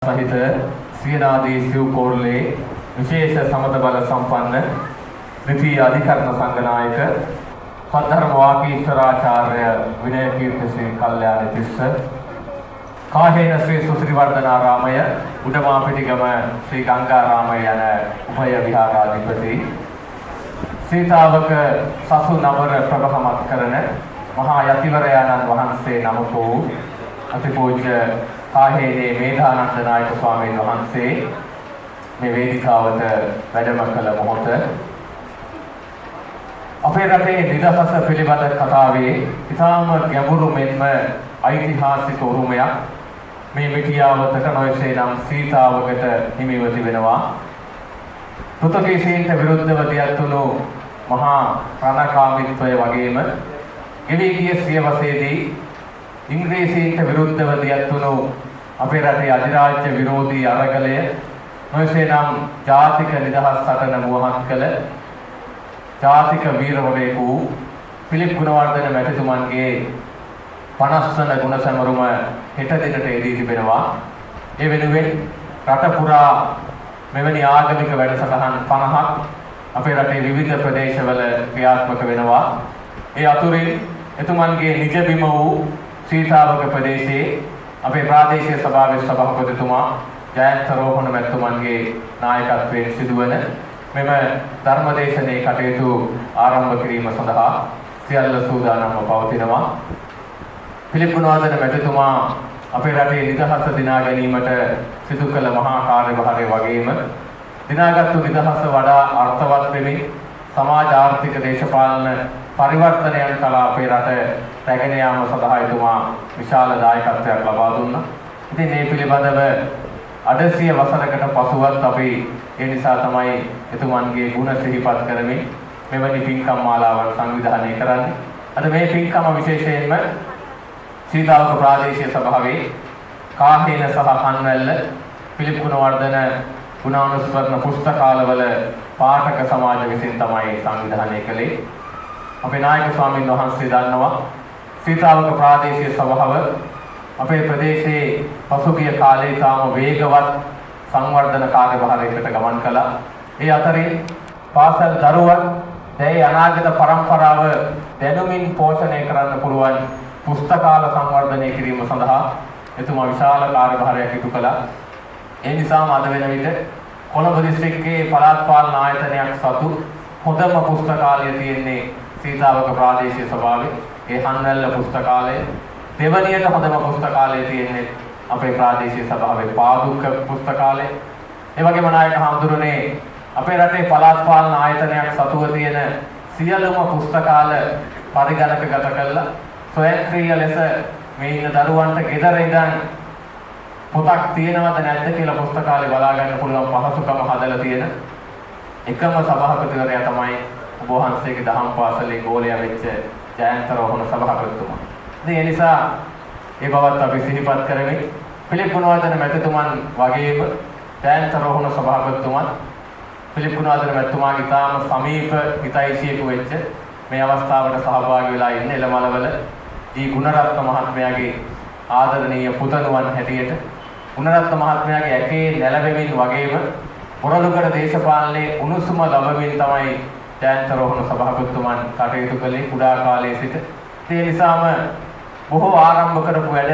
सहित सियनादी शिवकोर्ले विशेष समतबल संपन्न द्वितीय अधिकरण संघनायक सद्धर्म वाकीश्वराचार्य विनय कीर्ति श्री कल्याण तिस्स काहेन श्री सुश्रीवर्धनारामय उडमापिटिगम श्री गंगारामय यन उभय विहाराधिपति सीतावक ससु नवर प्रबहमत करन महायतिवरयानंद वහන්සේ नमको अतिपूज्य කාහේනේ මේධානන්ද නායක ස්වාමීන් වහන්සේ මේ වේදිකාවට වැඩම කළ මොහොත අපේ රටේ නිදහස පිළිබඳ කතාවේ ඉතාම ගැඹුරු මෙන්ම ඓතිහාසික උරුමයක් මේ මිටියාවතක නොයසේ නම් සීතාවකට හිමිව තිබෙනවා. පෘතුගීසීන්ට විරුද්ධව දියත්තුණු මහා රණකාමීත්වය වගේම ගෙවී ගිය සියවසේදී ඉංග්‍රීසීන්ට විරුද්ධව දියත්තුණු අපේ රටේ අධිරාජ්‍ය විරෝධී අරගලය නොයසේ නම් ජාතික නිදහස් සටන මුවහත් කළ ජාතික වීරවරයෙකු පිලිප් ගුණවර්ධන මැතිතුමන්ගේ 50 වන ගුණ සමරුම හෙට දිනට එදී තිබෙනවා. ඒ වෙනුවෙන් රට පුරා මෙවැනි ආගමික වැඩසටහන් 50ක් අපේ රටේ විවිධ ප්‍රදේශවල ක්‍රියාත්මක වෙනවා. ඒ අතුරින් එතුමන්ගේ නිජ බිම වූ සීතාවක ප්‍රදේශයේ අපේ ප්‍රාදේශීය සභාවේ සභාපතිතුමා ජයන්ත රෝහණ මැතිතුමන්ගේ නායකත්වයෙන් සිදුවන මෙම ධර්මදේශනයේ කටයුතු ආරම්භ කිරීම සඳහා සියල්ල සූදානම්ව පවතිනවා. පිලිප් ගුණවර්ධන මැතිතුමා අපේ රටේ නිදහස දිනා ගැනීමට සිදු කළ මහා කාර්යභාරය වගේම දිනාගත්තු නිදහස වඩා අර්ථවත් වෙමින් සමාජ ආර්ථික දේශපාලන පරිවර්තනයන් කළා අපේ රට රැගෙන යාම සඳහා එතුමා විශාල දායකත්වයක් ලබා දුන්නා. ඉතින් මේ පිළිබඳව අඩසිය වසරකට පසුවත් අපි ඒ නිසා තමයි එතුමන්ගේ ගුණ සිහිපත් කරමින් මෙවැනි පින්කම් මාලාවන් සංවිධානය කරන්නේ. අද මේ පින්කම විශේෂයෙන්ම සීතාවක ප්‍රාදේශීය සභාවේ කාහේන සහ කන්වැල්ල පිලිප් ගුණවර්ධන ගුණානුස්මරණ පුස්තකාලවල පාඨක සමාජ විසින් තමයි සංවිධානය කළේ. අපේ නායක ස්වාමීන් වහන්සේ දන්නවා සීතාවක ප්‍රාදේශීය සභාව අපේ ප්‍රදේශයේ පසුගිය කාලේ තාම වේගවත් සංවර්ධන කාර්යභාරයකට ගමන් කළා. ඒ අතරින් පාසල් දරුවන් දැයි අනාගත පරම්පරාව දැනුමින් පෝෂණය කරන්න පුළුවන් පුස්තකාල සංවර්ධනය කිරීම සඳහා එතුමා විශාල කාර්යභාරයක් ඉටු කළා. ඒ නිසාම අද වෙන විට කොළඹ දිස්ත්‍රික්කයේ පළාත් පාලන ආයතනයක් සතු හොඳම පුස්තකාලය තියෙන්නේ සීතාවක ප්‍රාදේශීය සභාවේ. ඒ හන්වැල්ල පුස්තකාලය. දෙවනියට හොඳම පුස්තකාලය තියෙන්නේ අපේ ප්‍රාදේශීය සභාවේ පාදුක්ක පුස්තකාලය. ඒ වගේම නායක හඳුරන්නේ අපේ රටේ පළාත් පාලන ආයතනයක් සතුව තියෙන සියලුම පුස්තකාල පරිගණකගත කළා ස්වයංක්‍රීය ලෙස මේ ඉන්න දරුවන්ට ගෙදර ඉඳන් පොතක් තියෙනවද නැද්ද කියලා පුස්තකාලේ බලා ගන්න පුළුවන් පහසුකම හදලා තියෙන එකම සභාපතිවරයා තමයි ඔබ වහන්සේගේ දහම් පාසලේ ගෝලයා වෙච්ච ජයන්ත රෝහණ සභාපතිතුමා. ඉතින් ඒ නිසා ඒ බවත් අපි සිහිපත් කරමින් පිලිප් ගුණවර්ධන මැතිතුමන් වගේම ජයන්ත රෝහණ සභාපතිතුමත් පිලිප් ගුණවර්ධන මැතිතුමාගේ තාම සමීප හිතයිසියෙකු වෙච්ච මේ අවස්ථාවට සහභාගී වෙලා ඉන්න එළමලවල දී ගුණරත්න මහත්මයාගේ ආදරණීය පුතණුවන් හැටියට ගුණරත්න මහත්මයාගේ ඇකේ නැලවෙමින් වගේම පොරළුගඩ දේශපාලනයේ උණුසුම ලැබෙමින් තමයි ජයන්ත රෝහණ සභාපතිතුමන් කටයුතු කළේ කුඩා කාලයේ සිට. ඒ නිසාම බොහෝ ආරම්භ කරපු වැඩ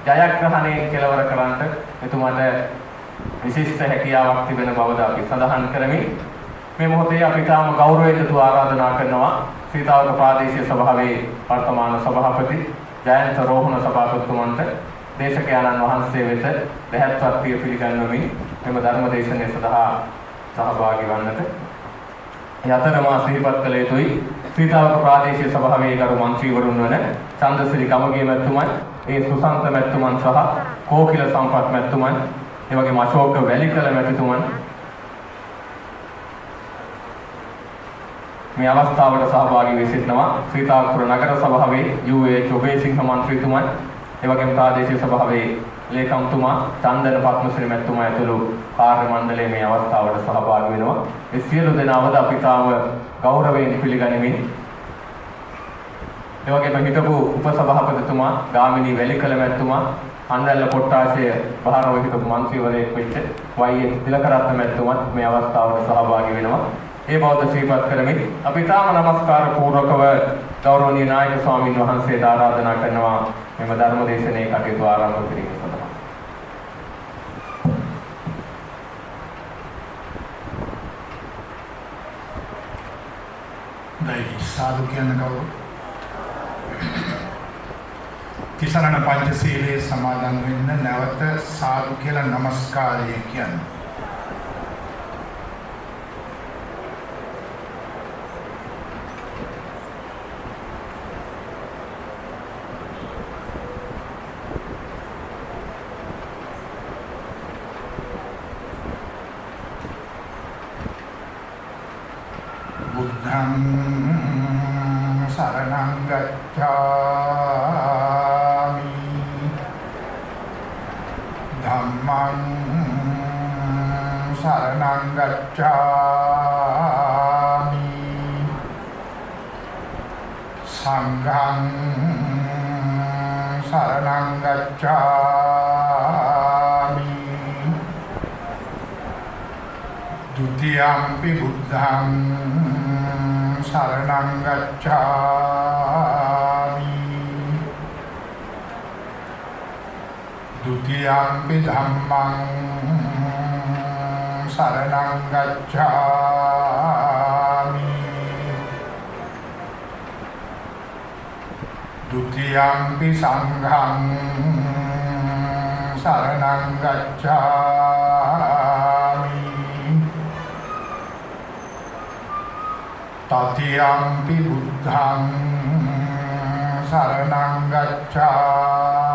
ජයග්‍රහණයෙන් කෙලවර කරන්නට එතුමාට විශිෂ්ට හැකියාවක් තිබෙන බවද අපි සඳහන් කරමින් මේ මොහොතේ අපි තාම ගෞරවයෙන් යුතුව ආරාධනා කරනවා සීතාවක ප්‍රාදේශීය සභාවේ වර්තමාන සභාපති ජයන්ත රෝහණ සභාපතිතුමන්ට දේශකයන්න් වහන්සේ වෙත දැහැත්පත්ය පිළිගන්වමින් මෙම ධර්ම දේශනය සඳහා සහභාගී වන්නට යතරම සිහිපත් කළ යුතුයි. සීතාවක ප්‍රාදේශීය සභාවේ ගරු මන්ත්‍රීවරුන් වන චන්දසිරි ගමගේ මැතිතුමන්, ඒ සුසන්ත මැතිතුමන් සහ කෝකිල සම්පත් මැතිතුමන්, ඒ වගේම අශෝක වැලිකල මැතිතුමන් මේ අවස්ථාවට සහභාගී වී සිටිනවා. සීතාවක නගර සභාවේ යූ.ඒ. චොබේසිංහ මන්ත්‍රීතුමන්, ඒ වගේම ප්‍රාදේශීය සභාවේ ලේකම්තුමා චන්දන පත්මශ්‍රී මැතිතුමා ඇතුළු කාර්ය මණ්ඩලය මේ අවස්ථාවට සහභාගී වෙනවා. ඒ සියලු දෙනාවද අපි තාම ගෞරවයෙන් පිළිගනිමින් ඒ වගේම හිටපු උපසභාපතිතුමා ගාමිණී වැලිකල මැතිතුමා අන්නැල්ල කොට්ටාශය භාරව හිටපු මන්ත්‍රීවරයෙක් වෙච්ච වයි.එස්. තිලකරත්න මැතිතුමත් මේ අවස්ථාවට සහභාගී වෙනවා. ඒ බවට ශ්‍රීපත් කරමින් අපි තාම নমස්කාර පූර්වකව ගෞරවනීය නායක ස්වාමීන් වහන්සේට ආරාධනා කරනවා මෙම ධර්ම දේශනාවේ කටයුතු ආරම්භ කිරීම සඳහා. साधु කියන කවුරු තිසරණ පංචශීලයේ සමාදන් වෙන්න නැවත සාදු කියලා নমස්කාරය කියන්නේ. बुद्धं शरणं गच्छामि धम्मं शरणं गच्छामि संघं शरणं गच्छामि द्वितीयंपि बुद्धं शरणं गच्छामि द्वितीयंपि धम्मं शरणं गच्छामि द्वितीयंपि संघं शरणं गच्छामि तृतीयंपि बुद्धं शरणं गच्छामि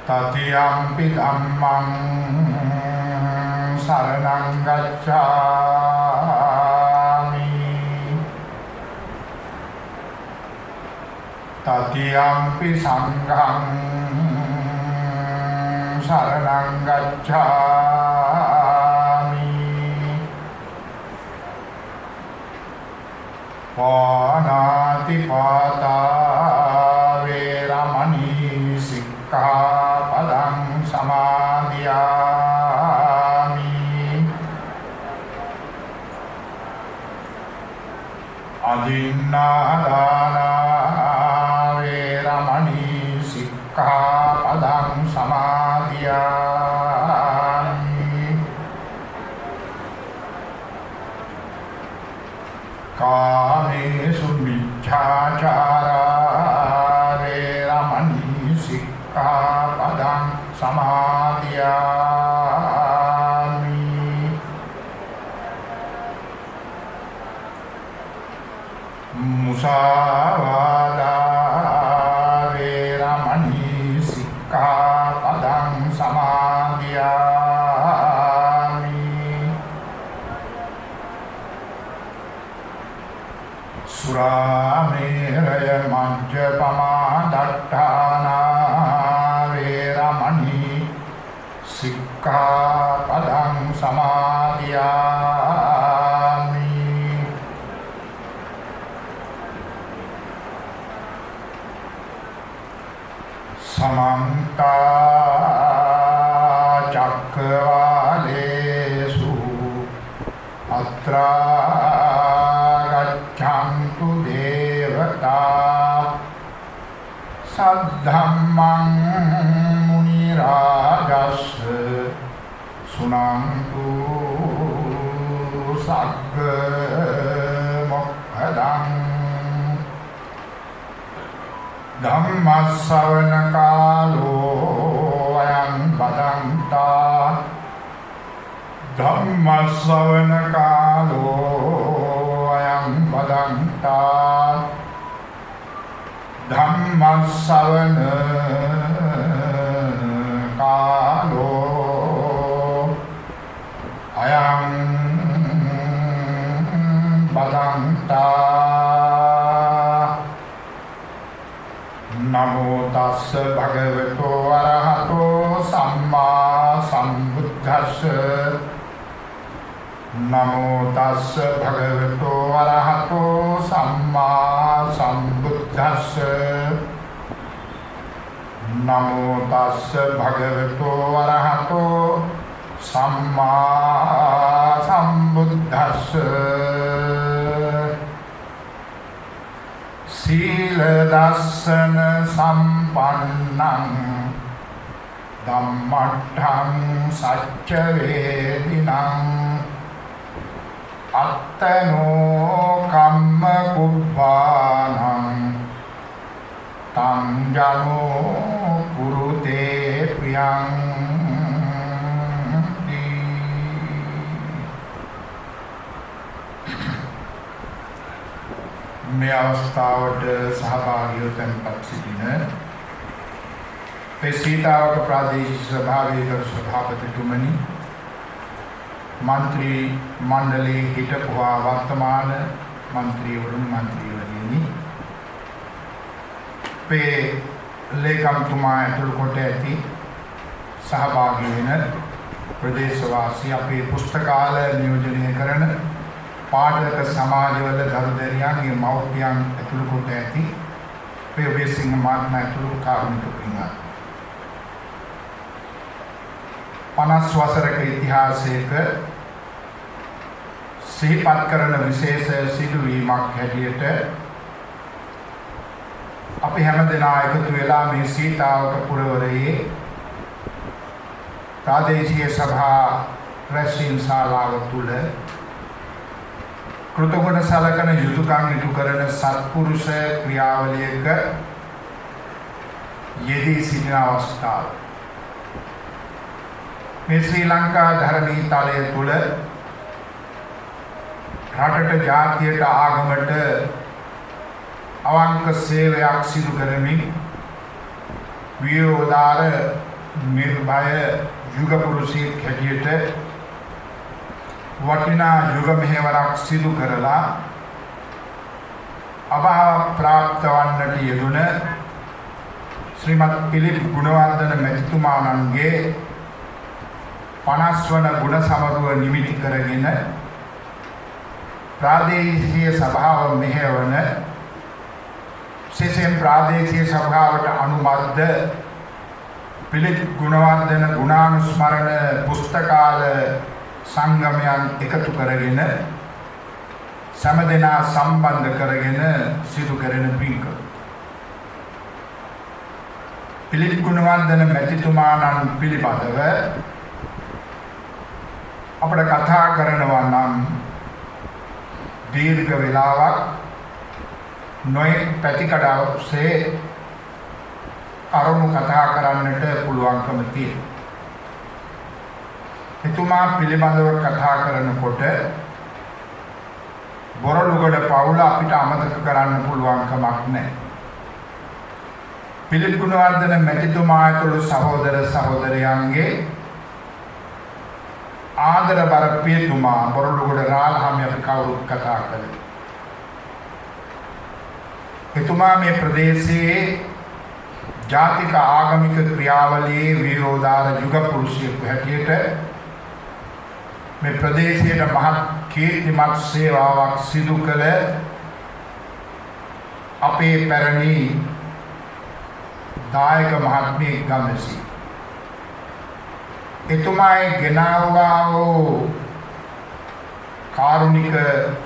तृतीयंपि धम्मं शरणं गच्छामि तृतीयंपि संघं शरणं गच्छामि पानातिपाता वेरमणि सिक्खापदं समादियामि अदिन्नादाना वेरमणि सिक्खापदं समादियामि कामेषु मिथ्याचारा वेरमणि सिक्खापदं समादियामि मुसावादा वेरमणि सिक्खापदं समादियामि सुरामेरय मज्जपमा दट्टाना वेरमणि सिक्खापदं समादियामि समन्ता चक्रवालेषु अत्रा गच्छन्तु देवता सद्धम्मं मुनिराजस्य शृण्वन्तु सद्मोक्षदं धम्मश्रवणकालो अयं वदन्ता धम्मश्रवणकालो अयं वदन्ता धम्मश्रवणकालो अयं वदन्ता नमो तस् भगवतो अरहतो सम्मा सम्बुद्धस्य नमो तस् भगवतो अरहतो सम्मा सम्बुद्धस्य සම්බුද්දස්ස නමෝ තස්ස භගවතු වරහතෝ සම්මා සම්බුද්දස්ස සීල දස්සන සම්පන්නං ධම්මට්ඨං සච්ච වේදිනං අත්තනෝ කම්ම කුබ්බානං තං ජනෝ කුරුතේ ප්‍රියං මේ අවස්ථාවට සහභාගීව තැන්පත් සිටින पेशीतावक प्रादेशिक सभाවේ सभापतिතුමනි मंत्री मंडली හිටපුවා වර්තමාන मंत्रीවරුන් मंत्रीවරියනි අපේ ලේකම්තුමා ඇතුළු කොට ඇති සහභාගී වෙන ප්‍රදේශවාසී අපේ පුස්තකාල නියෝජනය කරන පාඨක සමාජවල දරුදරියන්ගේ මව්පියන් ඇතුළු කොට ඇති අපේ ඔබේසිංහ මහත්මයා ඇතුළු කාරුණික පින්වත් 50 වසරක ඉතිහාසයක සිහිපත් කරන විශේෂ සිදුවීමක් හැටියට අපි හැමදෙනා එකතු වෙලා මේ සීතාවක පුරවරයේ ප්‍රාදේශීය සභා රැස්වීම් ශාලාව තුළ කෘතගුණ සලකන යුතුයකම් ඉටු කරන සත්පුරුෂ ක්‍රියාවලියක යෙදී සිටින අවස්ථාව මේ ශ්‍රී ලංකා ධර්මී තලය තුළ රටට ජාතියට ආගමට අවංක සේවයක් සිදු කරමින් විරෝධාර නිර්භය යුග පුරුෂයෙක් හැටියට වටිනා යුග මෙහෙවරක් සිදු කරලා අභාව ප්‍රාප්ත වන්නට යෙදුන ශ්‍රීමත් පිලිප් ගුණවර්ධන මැතිතුමාණන්ගේ 50 වන ගුණ සමරුව නිමිති කරගෙන ප්‍රාදේශීය සභාව මෙහෙවන සෙසෙන් ප්‍රාදේශීය සභාවට අනුබද්ධ පිලිප් ගුණවර්ධන ගුණානුස්මරණ පුස්තකාල සංගමයන් එකතු කරගෙන සමදෙනා සම්බන්ධ කරගෙන සිදු කරන පින්කම පිලිප් ගුණවර්ධන මැතිතුමාණන් පිළිබඳව අපිට කතා කරනවා නම් දීර්ඝ වේලාවක් නොයෙක් පැතිකඩ ඔස්සේ කරුණු කතා කරන්නට පුළුවන්කම තියෙනවා. එතුමා පිළිබඳව කතා කරනකොට බොරළුගොඩ පවුල අපිට අමතක කරන්න පුළුවන් කමක් නැහැ. පිලිප් ගුණවර්ධන මැතිතුමා ඇතුළු සහෝදර සහෝදරයන්ගේ ආදරබර පියතුමා බොරළුගොඩ රාලහාමි අපි කවුරුත් කතා කළේ. එතුමා මේ ප්‍රදේශයේ ජාතික ආගමික ක්‍රියාවලියේ විරෝධාර යුග පුරුෂයෙකු හැටියට මේ ප්‍රදේශයේ මහත් කීර්තිමත් සේවාවක් සිදු කළ අපේ පැරණි දායක මහත්මිය ගම්මැසි එතුමායි ගෙනාවා වූ කාරුණික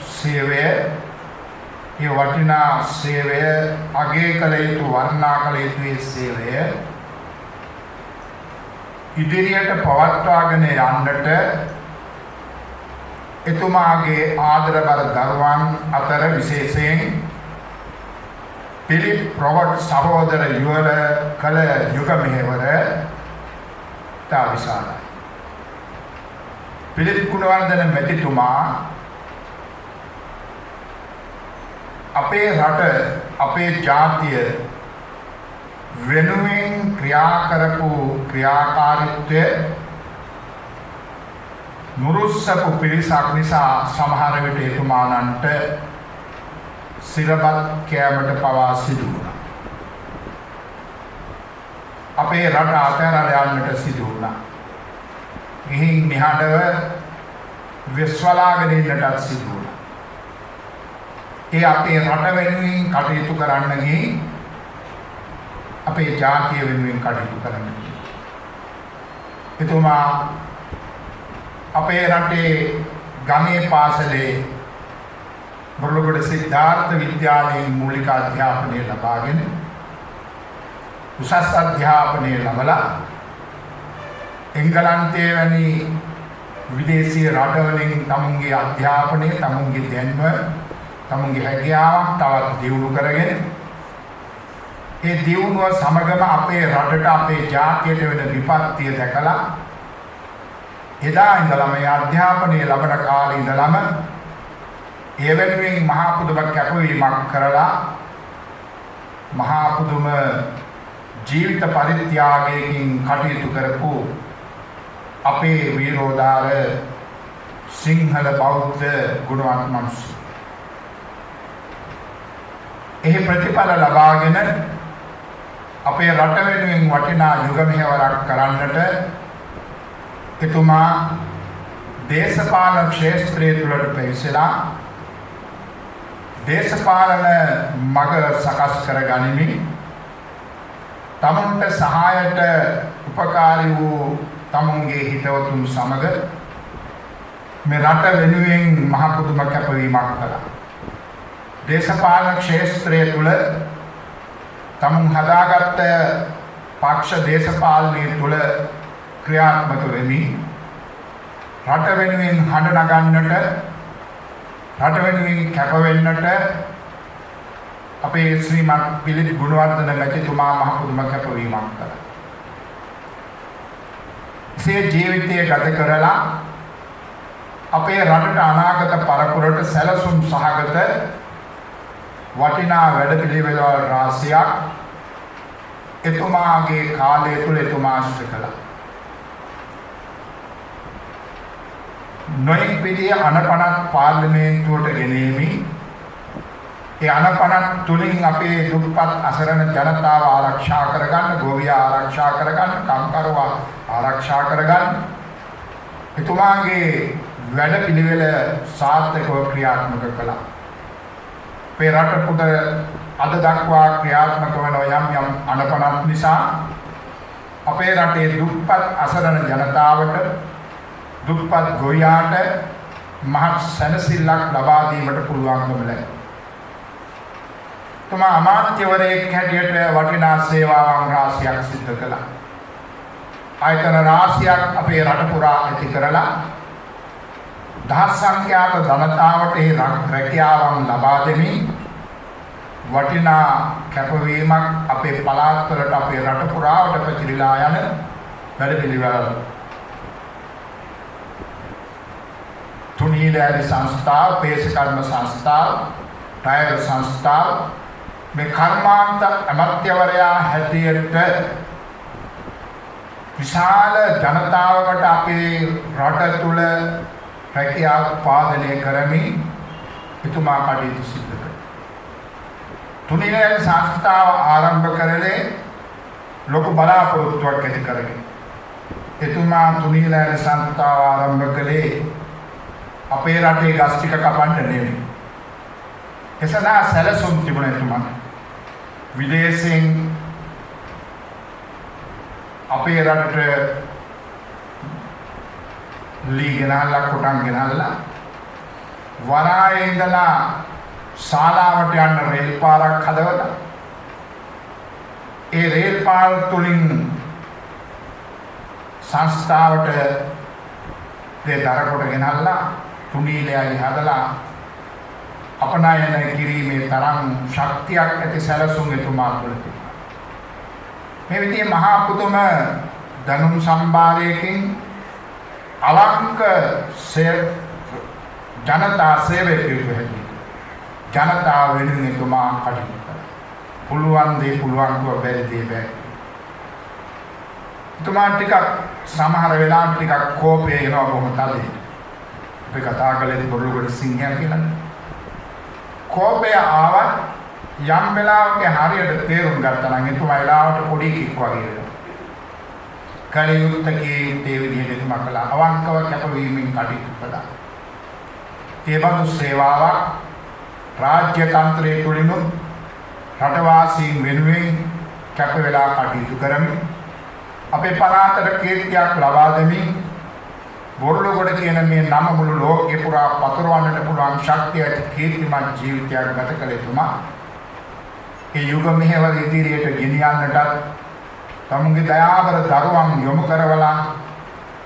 සේවය ඒ වටිනා සේවය අගය කළ යුතු වර්ණනා කළ යුතු සේවය ඉදිරියට පවත්වාගෙන යන්නට එතුමාගේ ආදරබර දරුවන් අතර විශේෂයෙන් පිලිප් රොබර්ට් සහෝදර යුවල කළ යුග මෙහෙවර තා විශාලයි. පිලිප් ගුණවර්ධන මැතිතුමා අපේ රට අපේ ජාතිය වෙනුවෙන් ක්‍රියා කරපු ක්‍රියාකාරීත්වය නුරුස්සපු පිරිසක් නිසා සමහර විට එතුමාණන්ට සිරබත් කෑමට පවා සිදු වුණා. අපේ රට අතහැරලා යන්නට සිදු වුණා. ගිහින් නිහඬව විශ්වලාගෙන ඉන්නටත් සිදු වුණා. ඒ අපේ රට වෙනුවෙන් කටයුතු කරන්න ගිහින් අපේ ජාතිය වෙනුවෙන් කටයුතු කරන්න ගිහින් එතුමා අපේ රටේ ගමේ පාසලේ බොරළොගොඩ සිද්ධාර්ථ විද්‍යාලයෙන් මූලික අධ්‍යාපනය ලබාගෙන උසස් අධ්‍යාපනය ලබලා එංගලන්තයේ වැනි විදේශීය රටවලින් තමුන්ගේ අධ්‍යාපනය, තමුන්ගේ දැනුම, තමුන්ගේ හැකියාවක් තවත් දියුණු කරගෙන ඒ දියුණුව සමගම අපේ රටට අපේ ජාතියට වෙන විපත්තිය දැකලා එදා ඉඳලම මේ අධ්‍යාපනය ලබන කාලේ ඉඳලම ඒ වෙනුවෙන් මහා පුදුම කැපවීමක් කරලා මහා පුදුම ජීවිත පරිත්‍යාගයකින් කටයුතු කරපු අපේ වීරෝදාර සිංහල බෞද්ධ ගුණවත් මිනිස්සු. එහි ප්‍රතිඵල ලබාගෙන අපේ රට වෙනුවෙන් වටිනා යුග මෙහෙවරක් කරන්නට එතුමා දේශපාලන ක්ෂේත්‍රය තුළට පැවිසලා දේශපාලන මඟ සකස් කර ගනිමින් තමුන්ට සහායට උපකාරී වූ තමුන්ගේ හිතවතුන් සමග මේ රට වෙනුවෙන් මහ පුදුම කැපවීමක් කළා. දේශපාලන ක්ෂේත්‍රය තුළ තමුන් හදාගත්ත පක්ෂ දේශපාලනය තුළ ක්‍රියාත්මක වෙමින් රට වෙනුවෙන් හඬ නගන්නට, රට වෙනුවෙන් කැප වෙන්නට අපේ ශ්‍රීමත් පිළිත් ගුණවර්ධන මැතිතුමා මහ පුදුම කැපවීමක් කළා. සේ ජීවිතය ගත කරලා අපේ රටට අනාගත පරපුරට සැලසුම් සහගත වටිනා වැඩපිළිවෙළවල් රාශියක් එතුමාගේ කාලය තුළ එතුමා ඉෂ්ට කළා. නොයෙක් විදිහේ අනපනත් පාර්ලිමේන්තුවට ගෙනෙමින් ඒ අනපනත් තුලින් අපේ දුප්පත් අසරණ ජනතාව ආරක්ෂා කරගන්න, ගෝවියා ආරක්ෂා කරගන්න, කම්කරුවා ආරක්ෂා කරගන්න එතුමාගේ වැඩපිළිවෙල සාර්ථකව ක්‍රියාත්මක කළා. අපේ රට පුද අද දක්වා ක්‍රියාත්මක වන යම් යම් අනපනත් නිසා අපේ රටේ දුප්පත් අසරණ ජනතාවට, දුප්පත් ගොවියාට මහත් සැනසෙල්ලක් ලබා දීමට පුළුවන්කම ලැබුණා. තුමා අමාත්‍යවරයෙක් හැටියට වටිනා සේවාවන් රාශියක් සිදු කළා. ආයතන රාශියක් අපේ රට පුරා ඇති කරලා දහස් සංඛ්‍යාත ජනතාවට ඒ රැකියාවන් ලබා දෙමින් වටිනා කැපවීමක් අපේ පළාත්වලට, අපේ රට පුරාවට පැතිරිලා යන වැඩපිළිවෙළ තුනීලෑලි සංස්ථාව, පේසකර්ම සංස්ථාව, ටයර් සංස්ථාව මේ කර්මාන්ත අමාත්‍යවරයා හැටියට විශාල ජනතාවකට අපේ රට තුළ රැකියාව උත්පාදනය කරමින් එතුමා කටයුතු සිදු කළා. තුනීලෑලි සංස්ථාව ආරම්භ කරලේ ලොකු බලාපොරොත්තුවක් ඇති කරගෙන එතුමා තුනීලෑලි සංස්ථාව ආරම්භ කළේ අපේ රටේ ගස් ටික කපන්න නෙවෙයි. එසදා සැලසුම් තිබුණ එතුමා විදේශයෙන් අපේ රටට ලී ගෙනල්ලා, කොටන් ගෙනල්ලා වරායේ ඉඳලා ශාලාවට යන්න රේල් පාරක් හදවලා ඒ රේල් පාර තුලින් සංස්ථාවට දේ දරකොට ගෙනල්ලා තුනීලෑලි හදලා අපනයන කිරීමේ තරම් ශක්තියක් ඇති සැලසුම් එතුමා තුළ තිබුණා. මේ විදිහේ මහා පුදුම දැනුම් සම්භාරයකින් අවංක ජනතා සේවකයෙකු හැටියට ජනතාව වෙනුවෙන් එතුමා කටයුතු කළා. පුළුවන් දේ පුළුවන්කම, බැරි දේ බැරි. එතුමා ටිකක් සමහර වෙලාවට ටිකක් කෝපය එනවා බොහොම තදේ. අපි කතා කළේ බොරළොගොඩ සිංහයා කියලා. කෝපය ආවත් යම් වෙලාවක හරියට තේරුම් ගත්තා නම් එතුමා වෙලාවට පොඩි කික් වගේ වෙනවා. කලියුත්තකේ ඒ විදිහට එතුමා කළා. අවංකව කැපවීමෙන් කටයුතු කළා. ඒ බඳු සේවාවක් රාජ්‍ය තන්ත්‍රයේ තුලිනුත් රටවාසීන් වෙනුවෙන් කැප වෙලා කටයුතු කරමින් අපේ පළාතට කීර්තියක් ලබා දෙමින් බොරළොගොඩ කියන මේ නම මුළු ලෝකේ පුරා පතරවන්නට පුළුවන් ශක්තිය ඇති කීර්තිමත් ජීවිතයක් ගත කළ එතුමා ඒ යුග මෙහෙවර ඉදිරියට ගෙනියන්නටත් තමුන්ගේ දයාබර දරුවන් යොමු කරවලා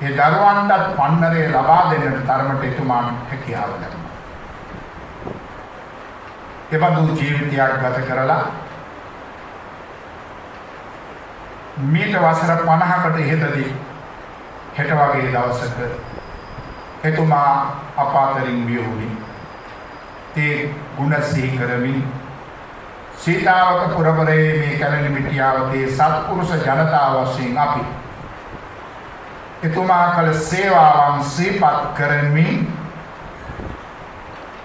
ඒ දරුවන්ටත් පන්නරේ ලබා දෙන්නට තරමට එතුමාට හැකියාව ලැබුණා. එබඳු ජීවිතයක් ගත කරලා මීට වසර 50කට ඉහතදී හෙට වගේ දවසක එතුමා අපාතරින් වියුණි. ඒ ගුණ සිහි කරමින් සීතාවක පුරවරයේ මේ කැලණි මිටියාවතේ සත්පුරුෂ ජනතාව වශයෙන් අපි එතුමා කළ සේවාවන් සිහිපත් කරමින්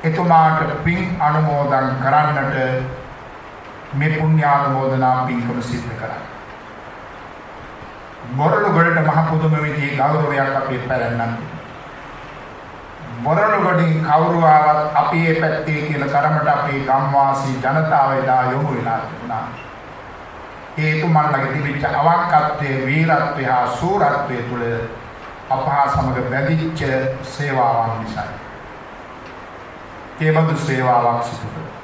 එතුමාට පින් අනුමෝදන් කරන්නට මේ පුණ්‍යානුමෝදනා පින්කම සිද්ධ කරා. බොරළොගොඩට මහ පුදුම විදිහේ ගෞරවයක් අපේ පැරණන්. බොරළොගොඩින් කවුරු ආවත් අපි මේ පැත්තේ කියන තරමට අපේ ගම්වාසී ජනතාව එදා යොමු වෙලා තිබුණා. ඒ තුමන්ලගේ තිබිච්ච අවංකත්වයේ වීරත්වය හා සූරත්වය තුළ අපහා සමග බැඳිච්ච සේවාවන් නිසා ඒ බඳු සේවාවක් සිදු කළා.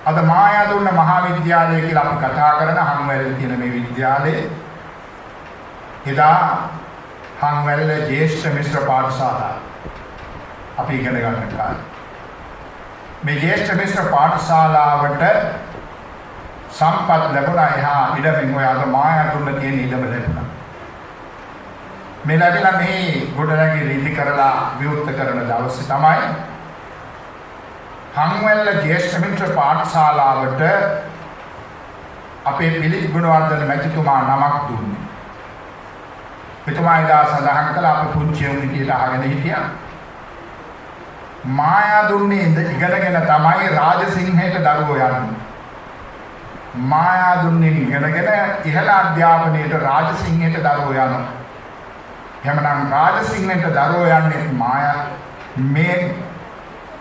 අද මායාදුන්න මහාවිද්‍යාලය කියලා අපි කතා කරන හංවැල්ලේ තියෙන මේ විද්‍යාලයේ එදා හංවැල්ල ජ්‍යෙෂ්ඨ මිශ්‍ර පාඨශාලාව අපි ඉගෙන ගන්න කාලේ මේ ජ්‍යෙෂ්ඨ මිශ්‍ර පාඨශාලාවට සම්පත් ලැබුණා. එහා ඉඩමින් ඔය අද මායාදුන්න තියෙන ඉඩම ලැබුණා. මේ ලැබිලා මේ ගොඩනැගිලි ඉදි කරලා විවෘත කරන දවසේ තමයි හංවැල්ල ජ්‍යෙෂ්ඨ මිශ්‍ර පාඨශාලාවට අපේ පිළිත් ගුණවර්ධන මැතිතුමා නමක් දුන්නේ. එතුමා එදා සඳහන් කළා අපි පුංචි උන්විතියට අහගෙන හිටියා. මායාදුන්නේ ඉගෙනගෙන තමයි රාජසිංහයට දරුවෝ යන්නේ. මායාදුන්නේ ඉගෙනගෙන ඉහළ අධ්‍යාපනයේට රාජසිංහයට දරුවෝ යනවා. එහෙමනම් රාජසිංහයට දරුවෝ යන්නේ මායා මේ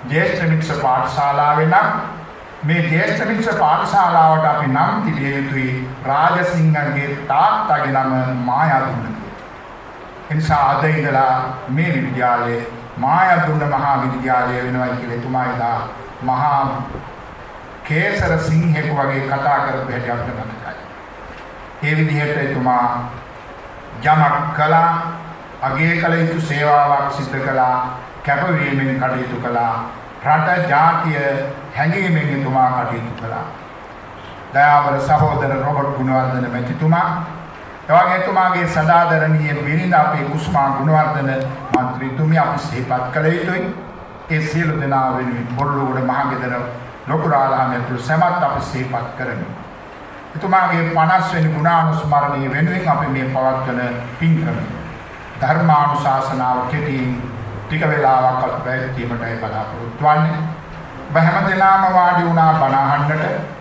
ජ්‍යෙෂ්ඨ මිශ්‍ර පාඨශාලාවේ නම් මේ ජ්‍යෙෂ්ඨ මිශ්‍ර පාඨශාලාවට අපි නම් තිබිය යුතුයි රාජසිංහගේ තාත්තගේ නම මායාදුන්න. එනිසා අද ඉඳලා මේ විද්‍යාලයේ මායාදුන්න මහා විද්‍යාලය වෙනවා කියලා එතුමා එදා මහා කේසර සිංහෙකු වගේ කතා කරපු හැටි අපිට මතකයි. ඒ විදිහට එතුමා යමක් කළා, අගය කළ යුතු සේවාවක් සිදු කළා, කැපවීමෙන් කටයුතු කළා, රට ජාතිය හැඟීමෙන් එතුමා කටයුතු කළා. දයාබර සහෝදර රොබර්ට් ගුණවර්ධන මැතිතුමා එවැගේ එතුමාගේ සදාදරණීය බිරිඳ අපේ කුස්මා ගුණවර්ධන මන්ත්‍රීතුමිය අපි සිහිපත් කළ යුතුයි. ඒ සියලු දෙනා වෙනුවෙන් බොරළොගොඩ මහගෙදර ලොකු රාළහාමිය තුළ සමත් අපි සිහිපත් කරමු. එතුමාගේ 50 වෙනි ගුණානුස්මරණීය වෙනුවෙන් අපි මේ පවත්වන පින්කම ධර්මානුශාසනාව කෙටියෙන් ටික වේලාවක් පැවැත්වීමටයි බලාපොරොත්තු වෙන්නේ. බහැම දෙනාම වාඩි වුණා බණ අහන්නට.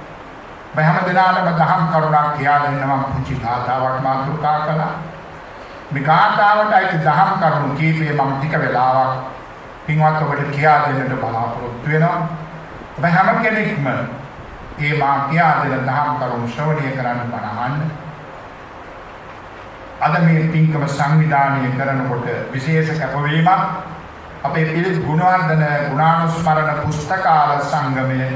බහැම දෙනාටම දහම් කරුණක් කියා දෙන්න මම පුංචි ගාථාවක් මාතෘකා කළා. මේ ගාථාවටයි දහම් කරුණු කීපේ මම ටික වේලාවක් පින්වත් ඔබට කියා දෙන්නට බලාපොරොත්තු වෙනවා. බහැම කෙනෙක්ම මේ මා කියා දෙන දහම් කරුණු ශ්‍රවණය කරන්න බණ අහන්න. අද මේ පින්කම සංවිධානය කරනකොට විශේෂ කැපවීමක් අපේ පිළිත් ගුණවර්ධන ගුණානුස්මරණ පුස්තකාල සංගමයේ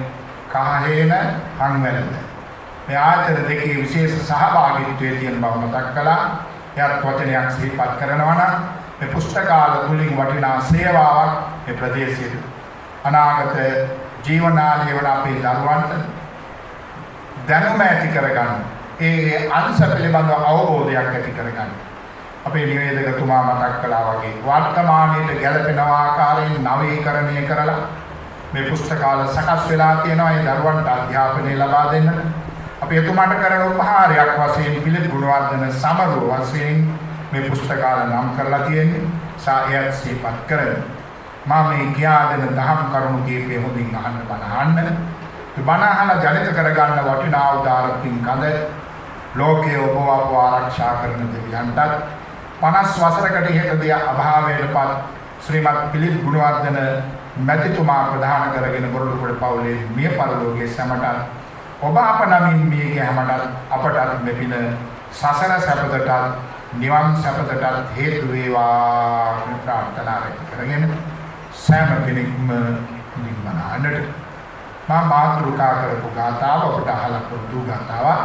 කහහේන හංවැල්ල මේ ආයතන දෙකේ විශේෂ සහභාගීත්වයේ තියෙන බව මතක් කළා. එයත් වචනයක් සිහිපත් කරනවා නම් මේ පුස්තකාල තුලින් වටිනා සේවාවක් මේ ප්‍රදේශයේ අනාගත ජීවනාලය වල අපේ දරුවන්ට දැනුම ඇති කරගන්න, ඒ අංශ පිළිබඳව අවබෝධයක් ඇති කරගන්න. අපේ නිවේදකතුමා මතක් කළා වගේ වර්තමානයේ ගැළපෙන ආකාරයෙන් නවීකරණය කරලා මේ පුස්තකාල සකස් වෙලා තියෙනවා. ඒ දරුවන්ට අධ්‍යාපනය ලබා දෙන්නට අපි එතුමාට කරන උපහාරයක් වශයෙන් පිළිත් ගුණවර්ධන සමරුව වශයෙන් මේ පුස්තකාල නම් කරලා තියෙන්නේ. සායත් සිහිපත් කරමු. මම මේ කියා දෙන දහම් කරුණු කීපේ හොඳින් අහන්න බණ අහන්න. බණ අහලා ජනිත කරගන්න වටිනා උදාර පින්කඳ ලෝකයේ ඔබ අපව ආරක්ෂා කරන දෙවියන්ටත් 50 වසරකට ඉහතදී අභාවයටපත් ශ්‍රීමත් පිළිත් ගුණවර්ධන මැතිතුමා ප්‍රධාන කරගෙන බොරළුගොඩ පවුලේ මිය පරලෝකයේ සැමටත් ඔබ අප නමින් මියගේ හැමටත් අපටත් මෙපින සසර සැපතටත් නිවන් සැපතටත් හේතු වේවා කියන ප්‍රාර්ථනාව කරගෙන සෑම කෙනෙක්ම නිවනට මා මාතෘකා කරපු ගාථාව ඔබට අහලා පුරුදු ගාථාවක්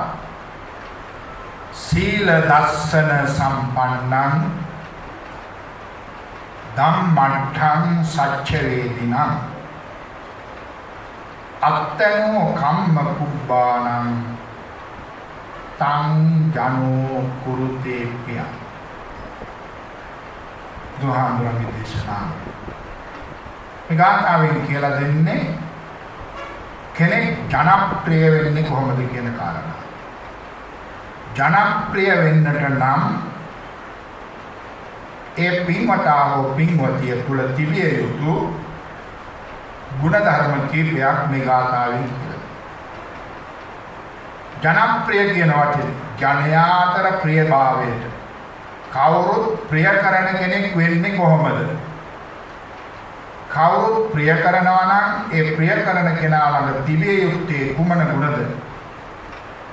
සීල දස්සන සම්පන්නං ධම්මට්ඨං සච්ච වේදිනං අත්තනෝ කම්ම කුබ්බානං තං ජනෝ කුරුතේ පිය දුහාමුදුරන්ගේ දේශනාව මේ ගාථාවෙන් කියලා දෙන්නේ කෙනෙක් ජනප්‍රිය වෙන්නේ කොහොමද කියන කාරණා. ජනප්‍රිය වෙන්නට නම් ඒ පින්වතා හෝ පින්වතිය තුළ තිබිය යුතු ගුණධර්ම කීපයක් මේ ගාථාවෙන් කියලා. ජනප්‍රිය කියන වචනේ ජනයා අතර ප්‍රියභාවයට කවුරුත් ප්‍රිය කරන කෙනෙක් වෙන්නේ කොහොමද? කවුරුත් ප්‍රිය කරනවා නම් ඒ ප්‍රිය කරන කෙනා ළඟ තිබිය යුත්තේ කුමන ගුණද?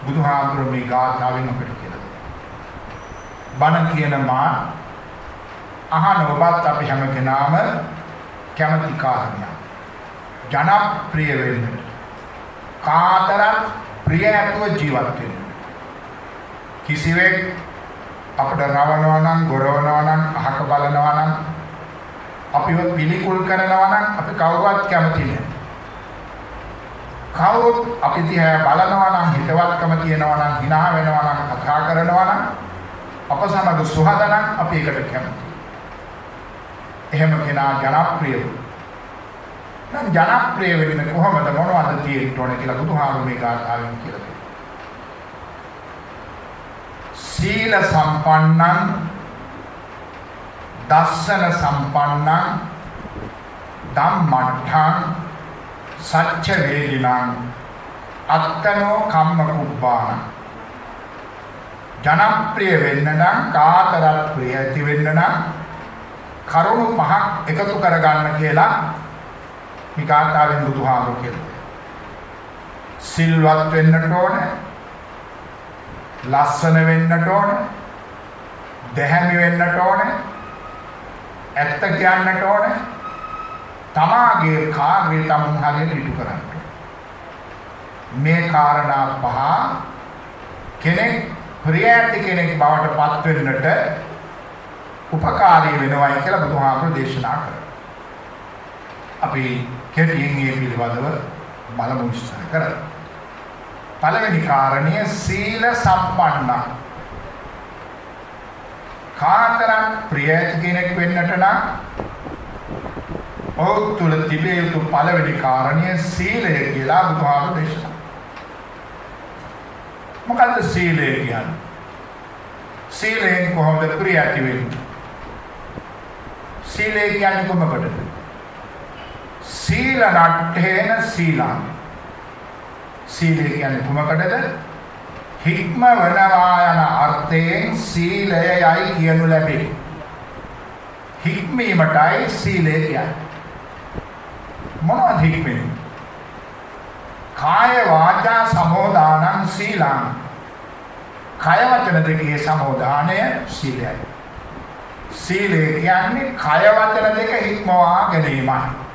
බුදුහාමුදුරුවෝ මේ ගාථාවෙන් අපිට කියලා දෙනවා. බණ කියන මා අහන ඔබත් අපි හැම කෙනාම කැමති කාරණයක්. ජනප්‍රිය වෙන්න. කාතරත් ප්‍රිය ඇතුව ජීවත් වෙන්න. කිසිවෙක් අපිට රවනවා නම්, ගොරවනවා නම්, අහක බලනවා නම්, අපිව පිළිකුල් කරනවා නම් අපි කවුරුවත් කැමති නැහැ. කවුරුත් අපි දිහා බලනවා නම්, හිතවත්කම තියනවා නම්, hina වෙනවා නම්, කතා කරනවා නම්, අප සමග සුහද නම් අපි ඒකට කැමතියි. එහෙම කෙනා ජනප්‍රිය නම් ජනප්‍රිය වෙන්නේ කොහොමද මොනවද තියෙන්න ඕනේ කියලා බුදුහාමුදුරුවෝ මේ ගාථාවෙන් කියලා දෙනවා. සීල සම්පන්නං දස්සන සම්පන්නං ධම්මට්ඨං සච්ච වේදිනං අත්තනෝ කම්ම කුබ්බාන ජනප්‍රිය වෙන්න නම් කාතරත් ප්‍රිය ඇති වෙන්න නම් කරුණු පහක් එකතු කරගන්න කියලා මේ ගාථාවෙන් බුදුහාමුදුරුවෝ කියනවා. සිල්වත් වෙන්නට ඕනේ, ලස්සන වෙන්නට ඕනේ, දැහැමි වෙන්නට ඕනේ, ඇත්ත කියන්නට ඕනේ, තමාගේ කාර්යය තමුන් හරියට ඉටු කරන්න ඕනේ. මේ කාරණා පහ කෙනෙක් ප්‍රිය ඇති කෙනෙක් බවට පත් වෙන්නට උපකාරී වෙනවායි කියලා බුදුහාමුදුරුවෝ දේශනා කරා. අපි කෙටියෙන් මේ පිළිබඳව බලමු විස්තර කරලා. පළවෙනි කාරණය සීල සම්පන්න. කාතරක් ප්‍රිය ඇති කෙනෙක් වෙන්නට නම් ඔහු තුළ තිබිය යුතු පළවෙනි කාරණය සීලය කියලා බුදුහාමුදුරුවෝ දේශනා. මොකද්ද සීලය කියන්නේ? සීලයෙන් කොහොමද ප්‍රිය ඇති වෙන්නේ? සීලය කියන්නේ කොහොමද? සීල නට්ඨේන සීලං. සීලය කියන්නේ කොහොමකටද? හික්ම වනවා යන අර්ථයෙන් සීලයයි කියනු ලැබේ. හික්මීමටයි සීලය කියන්නේ. මොනවද හික්මෙන්නේ? කාය වාචා සමෝදානං සීලං. කය වචන දෙකේ සමෝදානය සීලයයි. සීලය කියන්නේ කය වචන දෙක හික්මවා ගැනීමයි.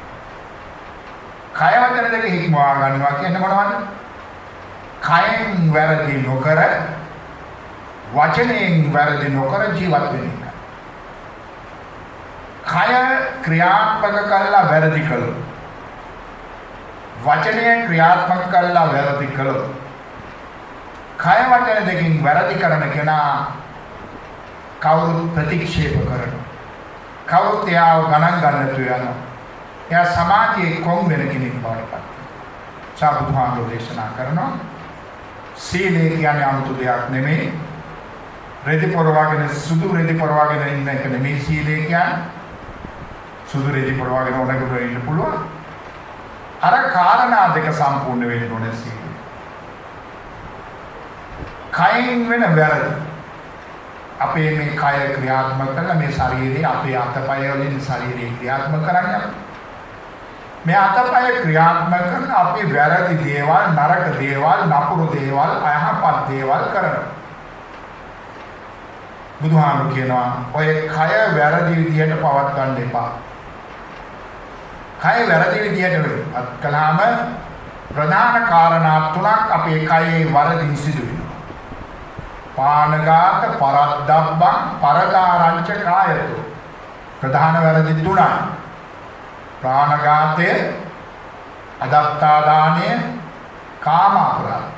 කය වචන දෙක හික්මවා ගන්නවා කියන්නේ මොනවද? කයෙන් වැරදි නොකර, වචනයෙන් වැරදි නොකර ජීවත් වෙන එක. කය ක්‍රියාත්මක කළා වැරදි කළොත්, වචනය ක්‍රියාත්මක කළා වැරදි කළොත්, කය වචන දෙකින් වැරදි කරන කෙනා කවුරුත් ප්‍රතික්ෂේප කරනවා. කවුරුත් එයාව ගණන් ගන්නතු යනවා. එයා සමාජයේ කොම් වෙන කෙනෙක් බවට පත් වෙනවා. බුදුහාමුදුරුවෝ දේශනා කරනවා සීලය කියන්නේ 아무තු දෙයක් නෙමෙයි. රෙදි පොරවාගෙන සුදු රෙදි පොරවාගෙන ඉන්න එක නෙමෙයි සීලය කියන්නේ. සුදු රෙදි පොරවාගෙන ඕනකට ඉන්න පුළුවන්. අර කාරණා දෙක සම්පූර්ණ වෙන්න ඕනේ සීලය. කයින් වෙන වැරදි අපේ මේ කය ක්‍රියාත්මක කරලා මේ ශරීරයේ අපේ අතපය වලින් ශරීරය ක්‍රියාත්මක කරන්නේ මේ අතපය ක්‍රියාත්මක කරන අපි වැරදි දේවල්, නරක දේවල්, නපුරු දේවල්, අයහපත් දේවල් කරනවා. බුදුහාමුදුරු කියනවා ඔය කය වැරදි විදියට පවත්වන්න එපා. කය වැරදි විදියට කළාම ප්‍රධාන කාරණා තුනක් අපේ කයේ වරදින් සිදු වෙනවා. පානඝාත, පරද්දබ්බං, පරදාරංච කායතු. ප්‍රධාන වැරදි තුනයි. ප්‍රාණඝාතය, අදත්තාදානය, කාම අපරාධ.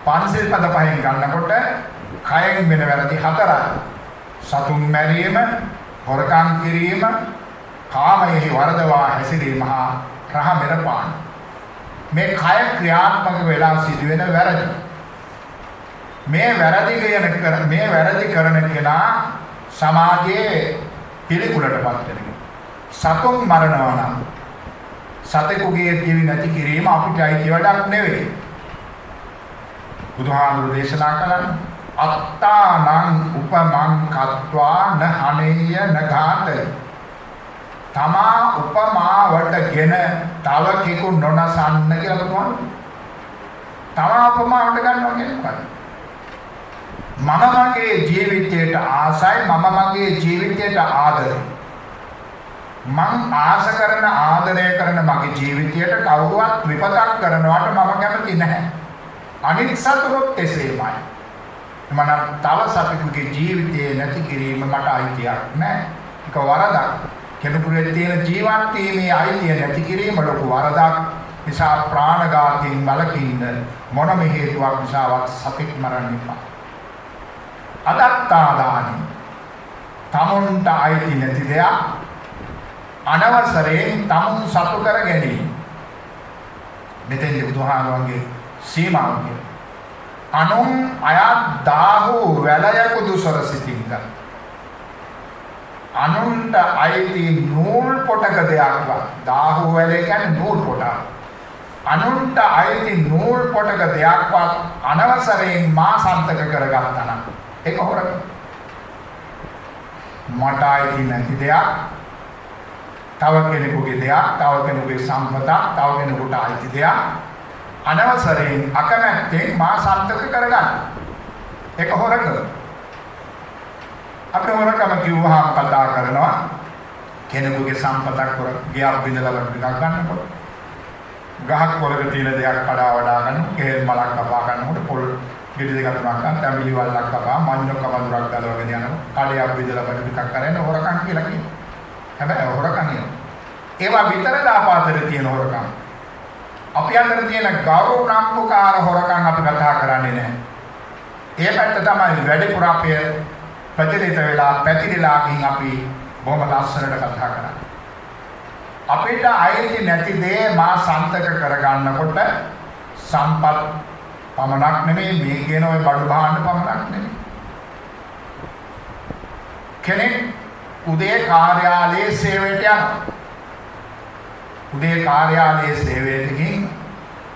පංචශීල පද පහෙන් ගන්නකොට කයෙන් වෙන වැරදි හතරයි. සතුන් මැරීම, හොරකම් කිරීම, කාමයේ වරදවා හැසිරීම හා රහ මෙරපාන. මේ කය ක්‍රියාත්මක වෙලා සිදුවෙන වැරදි. මේ වැරදි කරන කෙනා සමාජයේ පිළිකුලටපත් වෙනවා. සතුන් මරනවා නම් සතෙකුගේ ජීවි නැති කිරීම අපිට අයිති වැඩක් නෙවෙයි. බුදුහාමුදුරු දේශනා කළා අත්තානං උපමං කତ୍වා න හනේය න ඝාතය. තමා උපමාවටගෙන තව කෙකු නොනසන්න කියලා බුදුහාමුදුරු. තමා උපමාවට ගන්නවා කියන්නේ මම මගේ ජීවිතයට ආසයි, මම මගේ ජීවිතයට ආදරයි. මං ආස කරන ආදරය කරන මගේ ජීවිතයට කවුරුවත් විපතක් කරනවට මම කැමති නැහැ. අනිත් සතුරුත් එසේමයි. මම තව සතෙකුගේ ජීවිතය නැති කිරීම මට අයිතියක් නැහැ. ඒක වරදක්. කෙනෙකුගේ තියෙන ජීවත් වීමේ අයිතිය නැති කිරීම ලොකු වරදක්. නිසා ප්‍රාණඝාතයෙන් වළකින්න මොනම හේතුවක් නිසාවත් සතෙක් මරන්න එපා. අදත්තාදානි. තමුන්ට අයිති නැති දෙයක් අනවසරයෙන් තමුන් සතු කර ගැනීම. මෙතෙන්දී බුදුහාමුදුරන්ගේ සීමාව කියන. අනුන් අයත් දාහු වැලයක දුසර සිටින් කර. අනුන්ට අයිති නූල් පොටක දෙයක්වත් දාහු වැලේ කියන්නේ නූල් පොටක්. අනුන්ට අයිති නූල් පොටක දෙයක්වත් අනවසරයෙන් මා සන්තක කරගත්තා නම් ඒක හොරකම. මට අයිති නැති දෙයක් තව කෙනෙකුගේ දෙයක්, තව කෙනෙකුගේ සම්පතක්, තව කෙනෙකුට අයිති දෙයක් අනවසරයෙන් අකමැත්තෙන් මා සන්තක කරගන්න. ඒක හොරකම. අපේ හොරකම කිව්වහම කතා කරනවා කෙනෙකුගේ සම්පතක් හොර ගියක් බිඳලා ටිකක් ගන්නකොට ගහක් වලක තියෙන දෙයක් කඩා වඩා ගන්න, කෙහෙල් මලක් කපා ගන්නකොට පොල් ගෙඩි දෙකක් තුනක් ගන්න, තැඹිලි වල්ලක් කපා මඤ්ඤොක් කවඳුරක් ගලවගෙන යනවා. කඩයක් බිඳලා බඩු ටිකක් කරගෙන හොරකම් කියලා කියනවා. හැබැයි හොරකම් නෙවෙයි. ඒවා විතර දාපාතේ තියෙන හොරකම්. අපි අතර තියෙන ගෞරවණම්බුකාර හොරකම් අපි කතා කරන්නේ නැහැ. ඒ පැත්ත තමයි වැඩිපුර අපේ ප්‍රචලිත වෙලා පැතිරිලා ගින් අපි බොහොම ලස්සනට කතා කරන්නේ. අපිට අයිති නැති දේ මා සන්තක කරගන්නකොට සම්පත් පමණක් නෙමෙයි මේ කියන ওই බඩු බහන්න පමණක් නෙමෙයි. කෙනෙක් උදේ කාර්යාලයේ සේවයට යනවා. උදේ කාර්යාලයේ සේවයට ගිහින්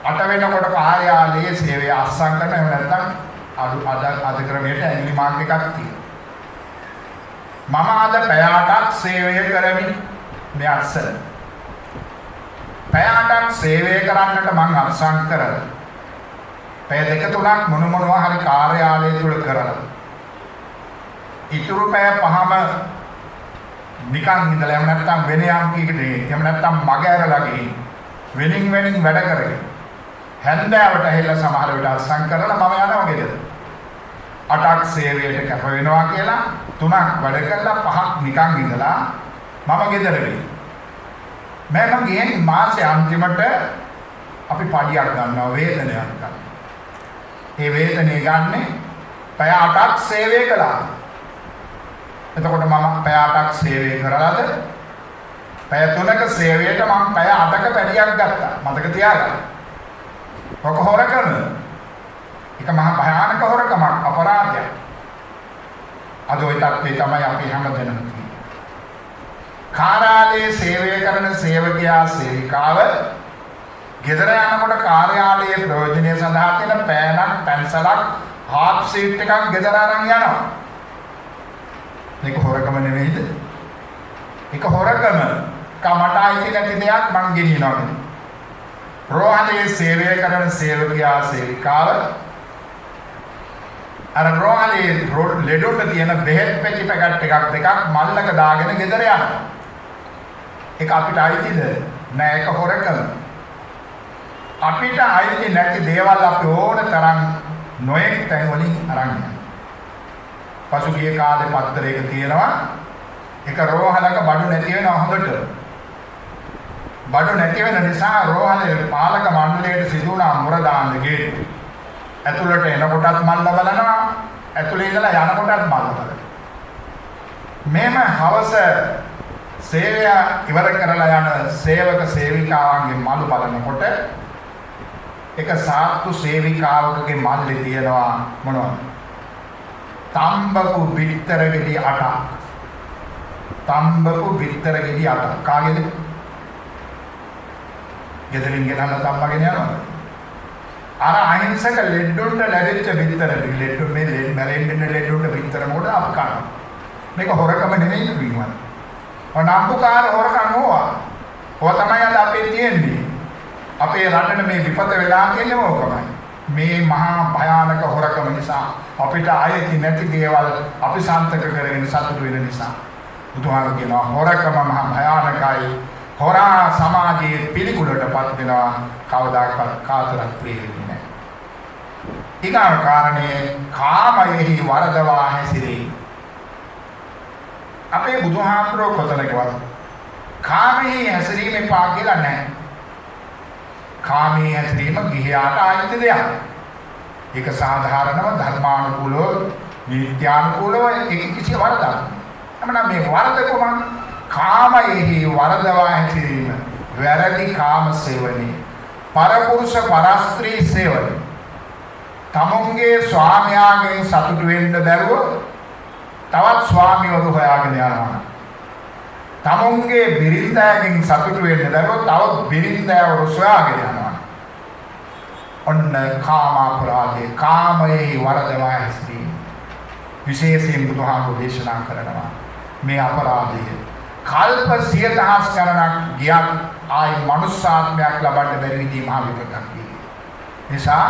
8 වෙනකොට කාර්යාලයේ සේවය අත්සන් කරන එහෙම නැත්නම් අද ක්‍රමයට ඇඟිලි මාක් එකක් තියෙනවා. මම අද පැය 8ක් සේවය කරමින් මේ අත්සන. පැය 8ක් සේවය කරන්නට මං අත්සන් කරලා පැය 2-3ක් මොනවා හරි කාර්යාලය තුල කරලා ඉතුරු පැය 5ම නිකන් ඉඳලා එහෙම නැත්නම් වෙන යම් කීකට එහෙම නැත්නම් මග ඇරලා ගිහින් වෙනින් වැඩ කරගෙන හැන්දෑවට ඇවිල්ලා සමහර විට අත්සන් කරලා මම යනවා ගෙදර. 8ක් සේවයට කැප වෙනවා කියලා 3ක් වැඩ කරලා 5ක් නිකන් ඉඳලා මම ගෙදර ගිහින් මම ගියන් මාසේ අන්තිමට අපි පඩියක් ගන්නවා වේතනයක් ගන්නවා. ඒ වේතනය ගන්නෙ පැය 8ක් සේවය කළා. එතකොට මම පැය 8ක් සේවය කරලාද පැය 3ක සේවයට මම පැය 8ක පැඩියක් ගත්තා. මතක තියාගන්න. ඔක හොරකම. ඒක මහා භයානක හොරකමක්, අපරාධයක්. අද ওই තත්ත්වය තමයි අපි හැමදෙනාම තියෙන්නේ. කාර්යාලයේ සේවය කරන සේවකයා සේවිකාව ගෙදර යනකොට කාර්යාලයේ ප්‍රයෝජනය සඳහා තියෙන පෑනක්, පැන්සලක්, හාට් සීට් එකක් ගෙදර අරන් යනවා. මේක හොරකම නෙමෙයිද? ඒක හොරකම. මට අයිති නැති දෙයක් මං ගෙනියනවා. රෝහලේ සේවය කරන සේවකයා සේවිකාව අර රෝහලේ ලෙඩොට තියෙන බෙහෙත් පෙට්ටි පැකට් එකක් දෙකක් මල්ලක දාගෙන ගෙදර යනවා. ඒක අපිට අයිතිද? නෑ, ඒක හොරකම. අපිට අයිති නැති දේවල් අපි ඕන තරම් නොයෙක් තැන් වලින් අරන් යනවා. පසුගිය කාලේ පත්තරයක තියෙනවා එක රෝහලක බඩු නැති වෙනවා හොඳට. බඩු නැති වෙන නිසා රෝහලේ පාලක මණ්ඩලයට සිදු වුණා මුර දාන්න ගේට්ටු. ඇතුළට එනකොටත් මල්ල බලනවා, ඇතුළේ ඉඳලා යනකොටත් මල්ල බලනවා. මේම හවස සේවය ඉවර කරලා යන සේවක සේවිකාවන්ගේ මල් බලනකොට එක සාත්තු සේවිකාවකගේ මල්ලේ තියෙනවා මොනවද? තම්බපු බිත්තර ගෙඩි 8ක්. තම්බපු බිත්තර ගෙඩි 8ක්. කාගේද? ගෙදරින් ගෙනල්ලා තම්බගෙන යනවා. අර අහිංසක ලෙඩුන්ට ලැබිච්ච බිත්තර ලෙඩු මේ මැරෙන්න ලෙඩුන්ට බිත්තර මොකද අප කනවා. මේක හොරකම නෙමෙයි කිව්වම. ඔනම්බුකාර හොරකම් හොවා. ඔය තමයි අද අපේ තියෙන්නේ. අපේ රටේ මේ විපත වෙලා කියන්නේ මොකමයි? මේ මහා භයානක හොරකම නිසා අපිට ආයෙත් නැති දේවල් අපි සාන්තක කරගෙන සතුටු වෙන නිසා. බුදුහාම කියනවා හොරකම මහා භයානකයි. හොරා සමාජයේ පිළිකුලටපත් වෙනවා. කවදාකවත් කාටවත් ප්‍රිය වෙන්නේ නැහැ. ඊගාව කාරණේ කාමයෙහි වරදවා හැසිරෙයි. අපේ බුදුහාමුදුරුවෝ කොතනකවත් කාමයේ හැසිරීම එපා කියලා නැහැ. කාමයේ හැසිරීම ගිහියාට ආයත දෙයක්. ඒක සාධාරණව ධර්මානුකූලව නීත්‍යානුකූලව ඒක කිසි වරදක්. එමනම් මේ වරද කොහොමද? කාමයෙහි වරදවා හැසිරීම, වැරදි කාම සේවනයේ, පරපුරුෂ පරස්ත්‍රී සේවනයේ, තමුන්ගේ ස්වාමියාගෙන් සතුටු වෙන්න බැරුව තවත් ස්වාමියවරු හොයාගෙන යනවා. තමුන්ගේ බිරින්දෑගෙන් සතුටු වෙන්න බැරුව තවත් බිරින්දෑවරු සොයාගෙන යනවා. ඔන්න කාම අපරාධේ, කාමයේ වරදවා හැසිරීම. විශේෂයෙන් බුදුහාමුදුරු දේශනා කරනවා මේ අපරාධය කල්ප 100,000 ගණනක් ගියත් ආයි මනුෂ්‍යාත්මයක් ලබන්න බැරි විදිහ මහ විපතක් වේ. නිසා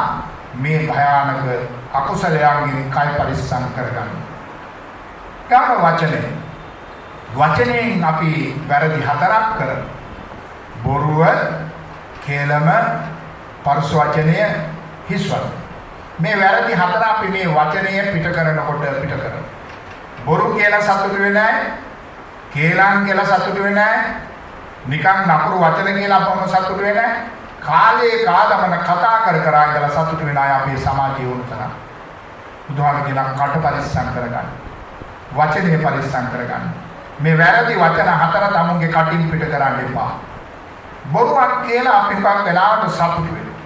මේ භයානක අකුසලයන්ගෙන් කය පරිස්සම් කරගන්න. කාම වචනයෙන් අපි වැරදි 4ක් කරමු. බොරුව, කේලම, පරුෂ වචනය, හිස් වචන. මේ වැරදි 4 අපි මේ වචනය පිට කරනකොට පිට කරනවා. බොරු කියලා සතුටු වෙන්නේ නැහැ. කේලම් කියලා සතුටු වෙන්නේ නැහැ. නිකන් නපුරු වචන කියලා අපම සතුටු වෙන්නේ නැහැ. කාලේ කාලමන කතා කර ඉඳලා සතුටු වෙන අය අපේ සමාජයේ වුණ තරම්. බුදුහාම කියන කට පරිස්සම් කරගන්න. වචනේ පරිස්සම් කරගන්න. මේ වැරදි වචන 4 තමුන්ගේ කටින් පිට කරන්න එපා. බොරුවක් කියලා අපි කක් වෙලාවට සතුටු වෙනවා.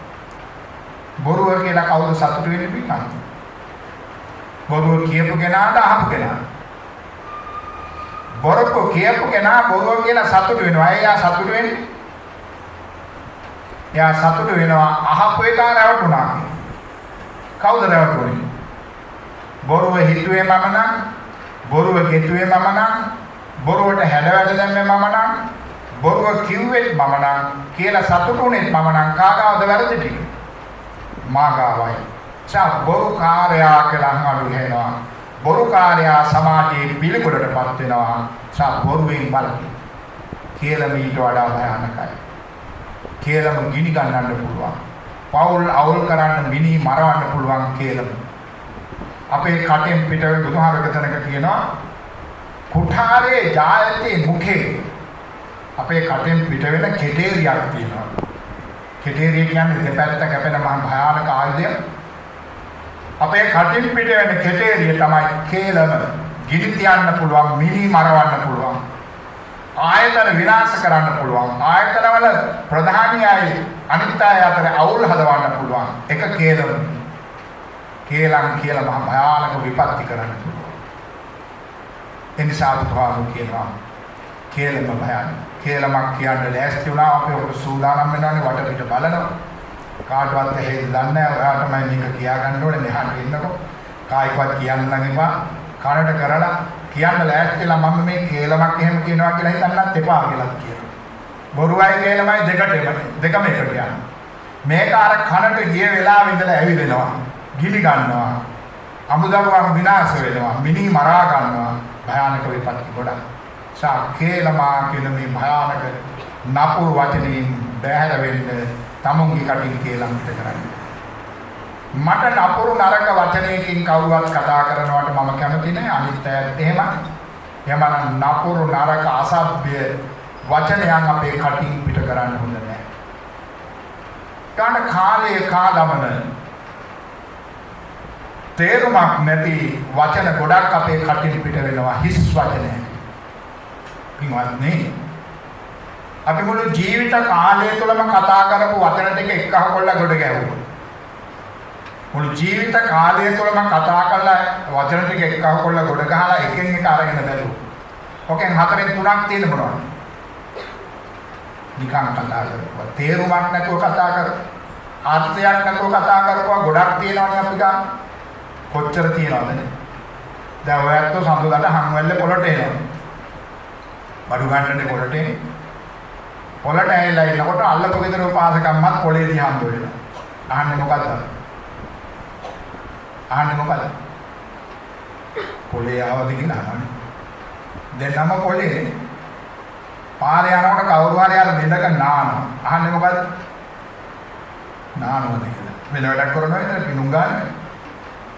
බොරුව කියලා කවුද සතුටු වෙන්නේ පිටත්? බොරුව කියපු කෙනාට අහපු කෙනා. බොරුව කියපු කෙනා බොරුව කියලා සතුටු වෙනවා. එයා සතුටු වෙන්නේ. එයා සතුටු වෙනවා අහපු එක රැවටුණා. කවුද රැවටුනේ? බොරුව හිතුවේ මම නම්, බොරුව ගෙතුවේ මම නම්, බොරුවට හැඩවැඩ දැම්මේ මම නම්, බොරුව කිව්වෙත් මම නම් කියලා සතුටුුනේ මම නම් කාගාවද වැරදි ටික? මාගාවයි. බොරුකාරයා කියලා අහවලු වෙනවා. බොරුකාරයා සමාජයේ පිළිකුලටපත් වෙනවා. බොරුවෙන් බලන්න. කියලා මීට වඩා භයානකයි. කේලම ගිනි ගන්නන්න පුළුවන්. පවුල් අවුල් කරන්න මිනි මරවන්න පුළුවන් කේලම. අපේ කටෙන් පිට බුදුහාරකතනක කියනවා කුඨාරේ ජායති මුඛේ. අපේ කටෙන් පිට වෙන කෙටේරියක් තියෙනවා. කෙටේරිය කියන්නේ දෙපැත්ත කැපෙන මහා භයානක ආයුධය. අපේ කටින් පිට වෙන කෙටේරිය තමයි කේලම. ගිනි තියන්න පුළුවන්, මිනි මරවන්න පුළුවන්. ආයතන විනාශ කරන්න පුළුවන්. ආයතනවල ප්‍රධානියයි අනිත් අය අතර අවුල් හදවන්න පුළුවන්. එක කේලම. කේලම් කියලා මහා භයානක විපත්ති කරන්න පුළුවන්. එනිසා බුදුහාමුදුරු කියනවා කේලම භයානක. කේලමක් කියන්න ලෑස්ති වුණා අපි ඔබ සූදානම් වෙනවානේ වටපිට බලනවා. කාටවත් හේතු දන්නේ නැහැ. ඔයාටමයි මේක කියා ගන්න ඕනේ. මෙහාට ඉන්නකො කායිකවත් කියන්න නම් එපා. කනට කරලා කියන්න ලෑස්තිලා මම මේ කේලමක් එහෙම කියනවා කියලා හිතන්නත් එපා කියලා කියනවා. බොරුවයි කියලාමයි දෙකම එකට යනවා. මේක අර කනට ගිය වෙලාවෙ ඉඳලා ඇවිලෙනවා. ගිනි ගන්නවා. අමුදරුවන් විනාශ වෙනවා. මිනි මරා ගන්නවා. භයානක විපත්ති ගොඩක්. සාකේලමා කියන මේ භයානක නපුරු වචනින් බැහැර වෙන්න තමුන්ගේ කටින් කියලා හිත කරන්නේ. මට නපුරු නරක වචනයකින් කවුරුවත් කතා කරනවට මම කැමති නෑ. අනිත් අයත් එහෙමයි. එහෙමනම් නපුරු නරක අසභ්‍ය වචනයන් අපේ කටින් පිට කරන්න හොඳ නෑ. කාණ කාලයේ කාලමන තේරුමක් නැති වචන ගොඩක් අපේ කටින් පිට වෙනවා. හිස් වචන. පින්වත්නි, අපි මුළු ජීවිත කාලය තුළම කතා කරපු වචන ටික එක්කහකොල්ල ගොඩ ගැහුවා. මුළු ජීවිත කාලය තුළම කතා කරලා වචන ටික එක්කහකොල්ල ගොඩ ගහලා එකෙන් එක අරගෙන බැලුවා. ඔකෙන් හතරෙන් තුනක් තියෙන මොනවද? නිකන් කතා කරපුවා. තේරුමක් නැතුව කතා කරපුවා. අර්ථයක් නැතුව කතා කරපුවා. ගොඩක් තියෙනවනේ අපි ගන්න. කොච්චර තියෙනවද නේ? දැන් ඔයත් සඳුදාට හම්වැල්ලේ පොළට එනවා. බඩු ගන්නනේ පොළට එන්නේ. පොළට ඇවිල්ලා ඉන්නකොට අල්ලපු ගෙදර උපාසකම්මත් පොළේදී හම්බ වෙනවා. අහන්නේ මොකද්ද? පොළේ ආවද කියලා අහන්නේ. දැන් නම පොළේ. පාරේ යනකොට කවුරු හරි අර දෙඳක නානවා. අහන්නේ මොකද්ද? නානවද කියලා. වෙන වැඩක් කරනවා නේද? පිණුම් ගන්න.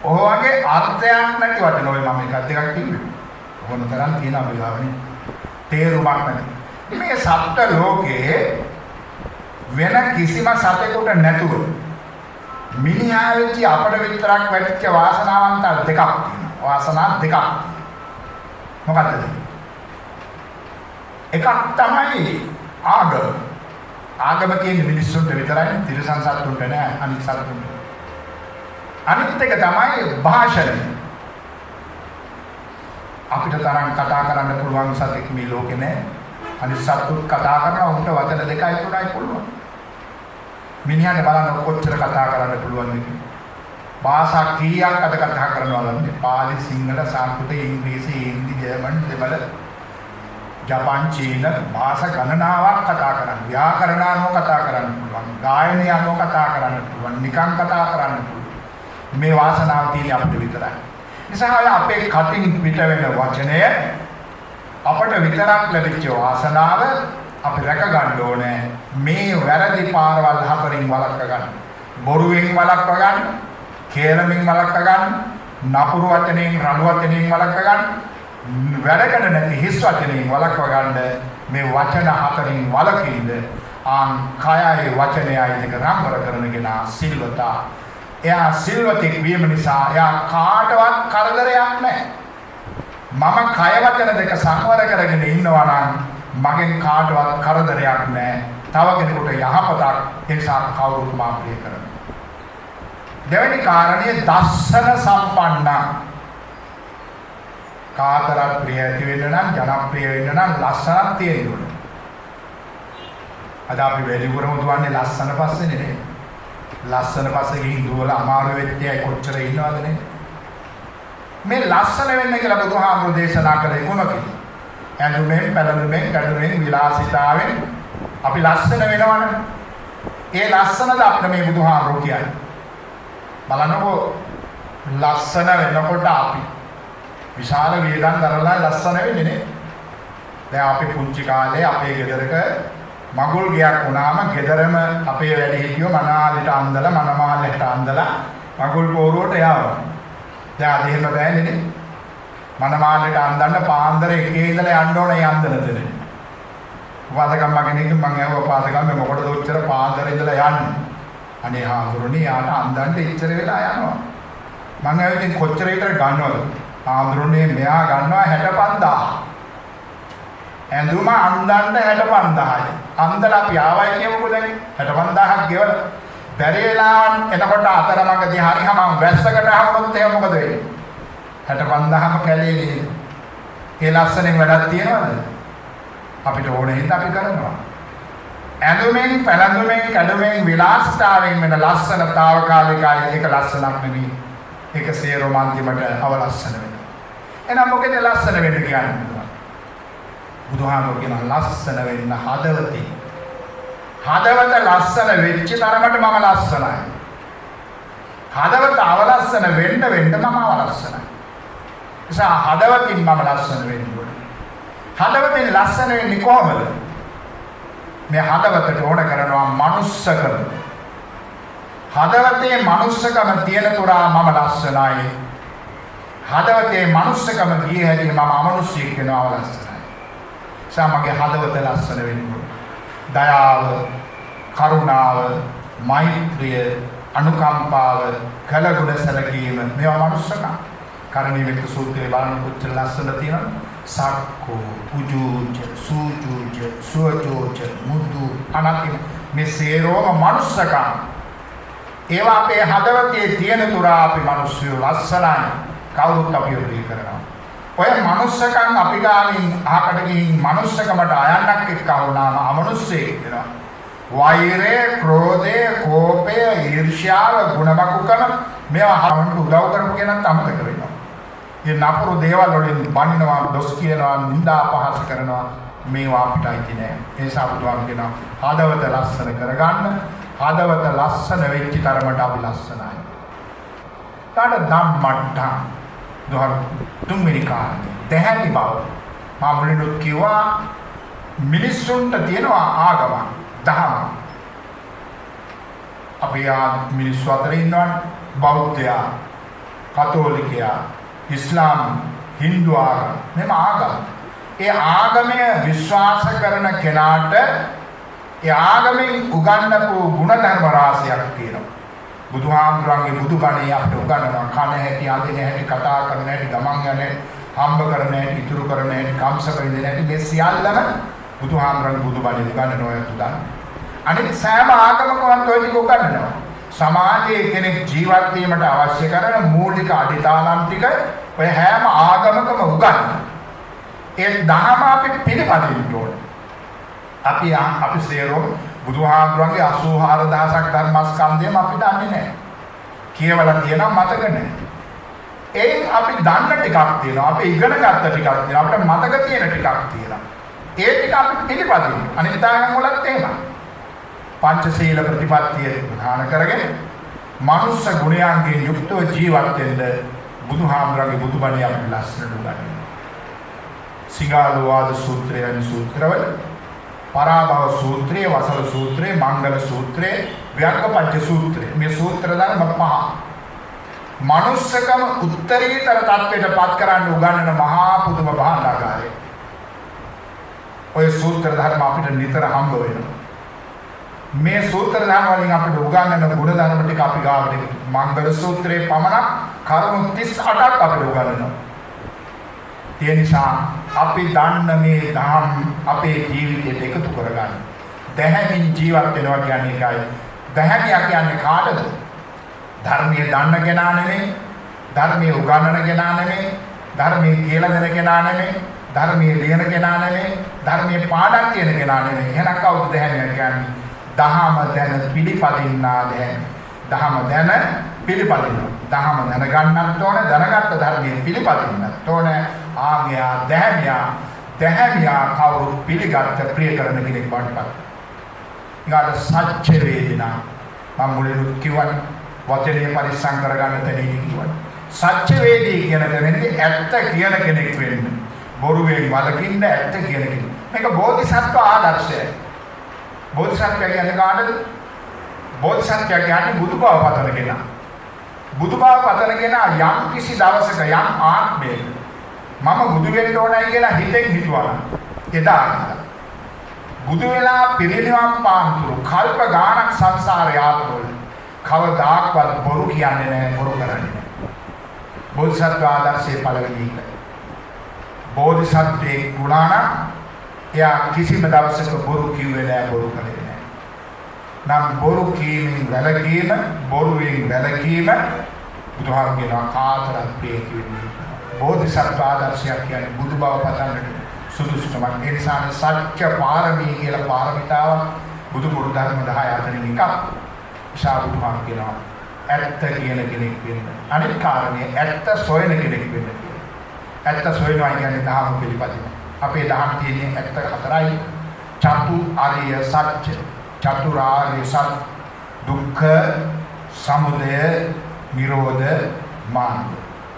ඔහොගේ අර්ථයක් නැති වටන ඔය මම එකක් දෙකක් කිව්වේ. ඕන තරම් තියෙන අපි ගාවනේ. තේරුමක් නැති. මේ සත්ත්ව ලෝකයේ වෙන කිසිම සතෙකුට නැතුව මිනිහා වෙච්ච අපට විතරක් වැටිච්ච වාසනාවන්ත දෙකක් තියෙනවා. වාසනා දෙකක්. මොකද්ද? එකක් තමයි ආගම. ආගම කියන්නේ මිනිස්සුන්ට විතරයි, තිරසන් සත්තුන්ට නෑ, අනිත් සත්තුන්ට. අනිත් එක තමයි භාෂණය. අපිට තරම් කතා කරන්න පුළුවන් සතෙක් මේ ලෝකේ නෑ. අනිත් සත්තුත් කතා කරනවා, උන්ට වචන දෙකයි තුනයි පුළුවන්. මිනිහාට බලන්න කොච්චර කතා කරන්න පුළුවන්ද කියලා. භාෂා කීයක් අද කතා කරනවද? පාලි, සිංහල, සංස්කෘත, ඉංග්‍රීසි, හින්දි, ජර්මන්, දෙමළ, ජපාන්, චීන භාෂා ගණනාවක් කතා කරන්න. ව්‍යාකරණ අනුව කතා කරන්න පුළුවන්. ගායනය අනුව කතා කරන්න පුළුවන්. නිකං කතා කරන්න පුළුවන්. මේ වාසනාව තියෙන්නේ අපිට විතරයි. නිසා අපේ කටින් පිට වෙන වචනය අපට විතරක් ලැබිච්ච වාසනාව අපි රැක ගන්න ඕනේ. මේ වැරදි පාරවල් හතරින් වළක්ව ගන්න. බොරුවෙන් වළක්ව ගන්න, කේලමින් වළක්ව ගන්න, නපුරු වචනෙන්, රළු වචනෙන් වළක්ව ගන්න, වැරකට නැති හිස් වචනෙන් වළක්ව ගන්න. මේ වචන හතරින් වළකින්න කයයි වචනයයි දෙක රම්බර කරන කෙනා සිල්වතා. එයා සිල්වතෙක් වීම නිසා එයා කාටවත් කරදරයක් නැහැ. මම කය වචන දෙක සංවර කරගෙන ඉන්නවා නම් මගෙන් කාටවත් කරදරයක් නැහැ. තව කෙනෙකුට යහපතක් ඒ නිසා කවුරුත් මා ප්‍රිය කරනවා. දෙවෙනි කාරණේ දස්සන සම්පන්න. කාටවත් ප්‍රිය ඇති වෙන්න නම්, ජනප්‍රිය වෙන්න නම් ලස්සනක් තියෙන්න ඕනේ. අද අපි වැඩිපුරම දුවන්නේ ලස්සන පස්සේනේ නේ. ලස්සන පස්සේ ගිහින් දුවලා අමාරු වෙච්ච අය කොච්චර ඉන්නවද නේ. මේ ලස්සන වෙන්න කියලා බුදුහාමුදුරේ දේශනා කළේ කොහොමද? ඇඳුමෙන්, පැළඳුමෙන්, කඩුමෙන්, විලාසිතාවෙන් අපි ලස්සන වෙනවනේ. ඒ ලස්සනද අපිට මේ බුදුහාමුදුරෝ කියන්නේ. බලන්නකෝ ලස්සන වෙනකොට අපි විශාල වේදන් දරලා ලස්සන වෙන්නේ නේ. දැන් අපි පුංචි කාලේ අපේ ගෙදරක මගුල් ගයක් වුණාම ගෙදරම අපේ වැඩිහිටියෝ මනාලට අන්දලා මනමාලට අන්දලා මගුල් පෝරුවට යාවා. දැන් අද එහෙම බෑනේ නේ. මනමාලට අන්දන්න පාන්දර එකේ ඉඳලා යන්න ඕනේ යන්දන දෙන්නේ. උපාසකම්ම කෙනෙක් මම ඇහුවා උපාසකම්ම මොකටද ඔච්චර පාන්දර ඉඳලා යන්නේ? අනේ හාමුදුරනේ යාට අන්දන්න ඉච්චර වෙලා යනවා. මම ඇවිත් කොච්චර විතර ගන්නවද? හාමුදුරනේ මෙයා ගන්නවා 65000. ඇඳුම අන්දන්න 65000යි. අන්දලා අපි ආවයි කියමුකෝ දැන් 65000ක් ගෙවලා. බැරි වෙලා එතකොට අතරමඟදී හරි හැමම වැස්සකට ආවොත් එහෙම මොකද වෙන්නේ? 65000ම කැලේ නේද? ඒ ලස්සනෙන් වැඩක් තියනවද? අපිට ඕන හින්දා අපි කරනවා. ඇඳුමෙන්, පැළඳුමෙන්, කැඩුමෙන්, විලාසිතාවෙන් වෙන ලස්සන తాවකාලිකයි. ඒක ලස්සනක් නෙවෙයි. ඒක සේරම අන්තිමට අවලස්සන වෙනවා. එහෙනම් මොකද ලස්සන වෙන්න කියන්නේ? බුදුහාමුදුරුවෝ කියන ලස්සන වෙන්න හදවතින් හදවත ලස්සන වෙච්ච තරමට මම ලස්සනයි. හදවත අවලස්සන වෙන්න මම අවලස්සනයි. නිසා හදවතින් මම ලස්සන වෙන්න ඕනේ. හදවතින් ලස්සන වෙන්නේ කොහොමද? මේ හදවතට ඕන කරනවා මනුස්සකම. හදවතේ මනුස්සකම තියෙන තුරා මම ලස්සනයි. හදවතේ මනුස්සකම ගිය හැටි මම අමනුෂ්‍යෙක් වෙනවා අවලස්සනයි. සමගිය හදවත ලස්සන වෙන්න ඕනේ. දයාව, කරුණාව, මෛත්‍රිය, අනුකම්පාව, කලගුණ සැලකීම මේවා මනුස්සකම්. කරණීය මෙත්ත සූත්‍රයේ බලන කොච්චර ලස්සනද තියෙනවද? සක්කෝ, උජූජ, සූජූජ, සුවජෝජ, මුදු, අනති මේ සේරෝම මනුස්සකම්. ඒවා අපේ හදවතේ තියෙන තුරා අපි මිනිස්සු ලස්සනයි. කවුරුත් අපිව ප්‍රිය කරනවා. ඔය මනුස්සකම් අපි ගාමින් අහකට ගිහින් මනුස්සකමට අයන්නක් එක්ක වුණාම අමනුස්සයෙක් වෙනවා. වෛරය, ක්‍රෝධය, කෝපය, ඊර්ෂ්‍යාව, ගුණබකුකම මේවා හරවන්න උදව් කරපු කෙනාට අමතක වෙනවා. මේ නපුරු දේවල් වලින් බනිනවා, දොස් කියනවා, නිඳා අපහාස කරනවා මේවා අපිට අයිති නෑ. ඒ නිසා බුදුහාම කියනවා හදවත ලස්සන කරගන්න. හදවත ලස්සන වෙච්ච තරමට අපි ලස්සනයි. කාට ධම්මට්ටම් දුහර තුන්වෙනි කාරණේ දැහැමි බව. මා මුලින්ම කිව්වා මිනිස්සුන්ට තියෙනවා ආගම, දහම. අපි මිනිස්සු අතර ඉන්නවනේ බෞද්ධයා, කතෝලිකයා, ඉස්ලාම්, හින්දු ආගම. මෙම ආගම. ඒ ආගමය විශ්වාස කරන කෙනාට ඒ ආගමෙන් උගන්වපු ගුණධර්ම රාශියක් තියෙනවා. බුදුහාමුදුරන්ගේ බුදුබණේ අපිට උගන්වනවා කන හැටි, අදින හැටි, කතා කරන හැටි, ගමන් යන හැටි, හම්බ කරන හැටි, ඉතුරු කරන හැටි, කම්සක ඉඳන හැටි මේ සියල්ලම බුදුහාමුදුරන්ගේ බුදුබණේ උගන්වනවා තුදා. අනිත් සෑම ආගමකවත් ඔය ටික උගන්වනවා. සමාජයේ කෙනෙක් ජීවත් වීමට අවශ්‍ය කරන මූලික අඩිතාලම් ටික ඔය හැම ආගමකම උගන්වනවා. ඒ දහම අපි පිළිපදින්න ඕනේ. අපි සේරෝ බුදුහාමුදුරන්ගේ 84000ක් ධර්මස්කන්ධයම අපි දන්නේ නැහැ. කියවලා තියෙනවා මතක නැහැ. ඒත් අපි දන්න ටිකක් තියෙනවා. අපි ඉගෙන ගත්ත ටිකක් තියෙනවා. අපිට මතක තියෙන ටිකක් තියෙනවා. ඒ ටික අපි පිළිපදින්න. අනිත් දායකයන් වලත් එහෙමයි. පංචශීල ප්‍රතිපත්තිය ප්‍රධාන කරගෙන මනුස්ස ගුණයන්ගෙන් යුක්තව ජීවත් වෙන්න බුදුහාමුදුරන්ගේ බුදුබණේ අපිට ලස්සනට උගන්වනවා. සිගාලෝවාද සූත්‍රය වැනි සූත්‍රවල පරාභව සූත්‍රය, වසල සූත්‍රය, මංගල සූත්‍රය, ව්‍යග්ගපච්ච සූත්‍රය මේ සූත්‍ර ධර්ම පහ මනුස්සකම උත්තරීතර තත්ත්වයට පත් කරන්න උගන්වන මහා පුදුම භාණ්ඩාගාරය. ඔය සූත්‍ර ධර්ම අපිට නිතර හම්බ වෙනවා. මේ සූත්‍ර ධර්ම වලින් අපිට උගන්වන ගුණ ධර්ම ටික අපි ගාවට මංගල සූත්‍රයේ පමණක් කරුණු 38ක් අපිට උගන්වනවා. ඒ නිසා අපි දන්න මේ ධම් අපේ ජීවිතයට එකතු කරගන්න. දැහැමින් ජීවත් වෙනවා කියන්නේ ඒකයි. දැහැමියා කියන්නේ කාටද? ධර්මයේ දන්න කෙනා නෙමෙයි, ධර්මයේ උගන්වන කෙනා නෙමෙයි, ධර්මයේ කියලා දෙන කෙනා නෙමෙයි, ධර්මයේ ලියන කෙනා නෙමෙයි, ධර්මයේ පාඩම් කියන කෙනා නෙමෙයි. එහෙනම් කවුද දැහැමියා කියන්නේ? දහම දැන පිළිපදින්නා දැහැමි. දහම දැන පිළිපදිනවා. දහම දැනගන්නත් ඕන, දැනගත්ත ධර්මයේ පිළිපදින්නත් ඕන. ආගයා දැහැමියා කවුරු පිළිගත්ත ප්‍රිය කරන කෙනෙක් වඩපත්. ඊගාට සත්‍ය වේදනා මම මුලින්ම කිව්වනේ වචනේ පරිස්සම් කරගන්න තැනදී කිව්වනේ. සත්‍ය වේදී කියන කෙනෙක් ඇත්ත කියන කෙනෙක් වෙන්න. බොරුවෙන් වළකින්න ඇත්ත කියන කෙනෙක්. මේක බෝධිසත්ව ආදර්ශයයි. බෝධිසත්වය කියන්නේ කාටද? බෝධිසත්වය කියන්නේ බුදුබව පතන කෙනා. බුදුබව පතන කෙනා යම් කිසි දවසක යම් ආත්මයක මම බුදු වෙන්න ඕනයි කියලා හිතෙන් හිතුවා. එදා බුදු වෙලා පිරිනිවන් පාන්තුරු කල්ප ගානක් සංසාරේ ආත්මවල කවදාක්වත් බොරු කියන්නේ නැහැ, බොරු කරන්නේ නැහැ. බෝධිසත්ව ආදර්ශයේ පළවෙනි එක. බෝධිසත්වයේ ගුණාන එයා කිසිම දවසක බොරු කිව්වේ නැහැ, බොරු කළේ නැහැ. නම් බොරු කීමෙන් වැළකීම, බොරුවෙන් වැළකීම බුදුහාම කියනවා කාතරම් ප්‍රිය කිව්වේ. බෝධිසත්ව ආදර්ශයක් කියන්නේ බුදු බව පතන්නට සුදුසුකමක්. ඒ නිසා සත්‍ය පාරමී කියලා පාරමිතාව බුදු පුරු ධර්ම 10 අතරින් එකක්. ඉෂා බුදුහාම කියනවා ඇත්ත කියන කෙනෙක් වෙන්න. අනිත් කාරණේ ඇත්ත සොයන කෙනෙක් වෙන්න. ඇත්ත සොයනවා කියන්නේ ධර්ම පිළිපදින. අපේ ධර්ම තියෙන්නේ ඇත්ත හතරයි. චතු අරිය සත්‍ය. චතුරාර්ය සත්‍ය දුක්ඛ සමුදය නිරෝධ මාර්ග.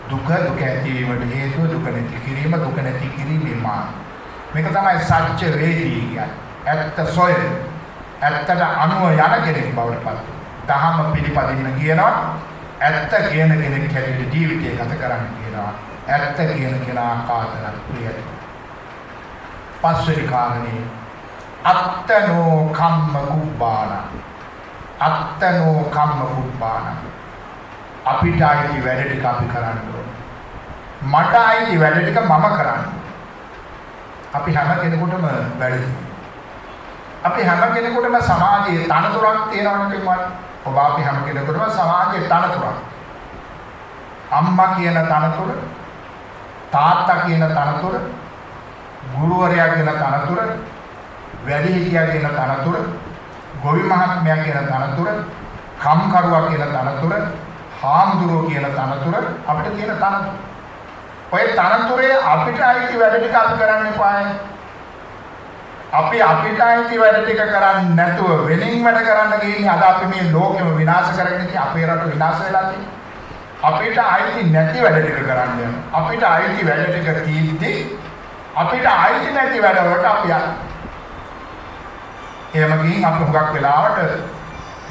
දුක ඇතිවීමට හේතුව දුක නැති කිරීම, දුක නැති කිරීමේ මාර්ගය. මේක තමයි සත්‍ය වේදී කියන්නේ. ඇත්ත සොයන, ඇත්තට අනුව යන කෙනෙක් බවට පත්. දහම පිළිපදින්න කියනවා. ඇත්ත කියන කෙනෙක් හැටියට ජීවිතය ගත කරන්න කියනවා. ඇත්ත කියන කෙනා කාටවත් ප්‍රියයි. පස්වෙනි කාරණේ අත්තනෝ කම්ම කුබ්බාන. අත්තනෝ කම්ම කුබ්බාන. අපිට ආйти වැඩ ටික අපි කරන්න ඕන. මට ආйти වැඩ ටික මම කරන්න. අපි හැම කෙනෙකුටම වැඩ. අපි හැම කෙනෙකුටම සමාජයේ තනතුරක් තියෙනවනේ මම. ඔබ අපි හැම කෙනෙකුටම සමාජයේ තනතුරක්. අම්මා කියන තනතුර, තාත්තා කියන තනතුර, ගුරුවරයා කියන තනතුර, වැඩිහිටියා කියන තනතුර, ගොවි මහත්මයා කියන තනතුර, කම්කරුවා කියන තනතුර, හාමුදුරුවෝ කියන තනතුර අපිට තියෙන තනතුර. ඔය තනතුරේ අපිට ආйти වැඩ ටික අපි කරන්න එපායි. අපි අපිට ආйти වැඩ ටික කරන්නේ නැතුව වෙනින් වැඩ කරන්න ගිහින් අද අපි මේ ලෝකෙම විනාශ කරගෙන ඉති අපේ රට විනාශ වෙලා තියෙනවා. අපිට ආйти නැති වැඩ ටික කරන්න යනවා. අපිට ආйти වැඩ ටික තියෙද්දි අපිට ආйти නැති වැඩ වලට අපි යනවා. එහෙම ගිහින් අපි හුඟක් වෙලාවට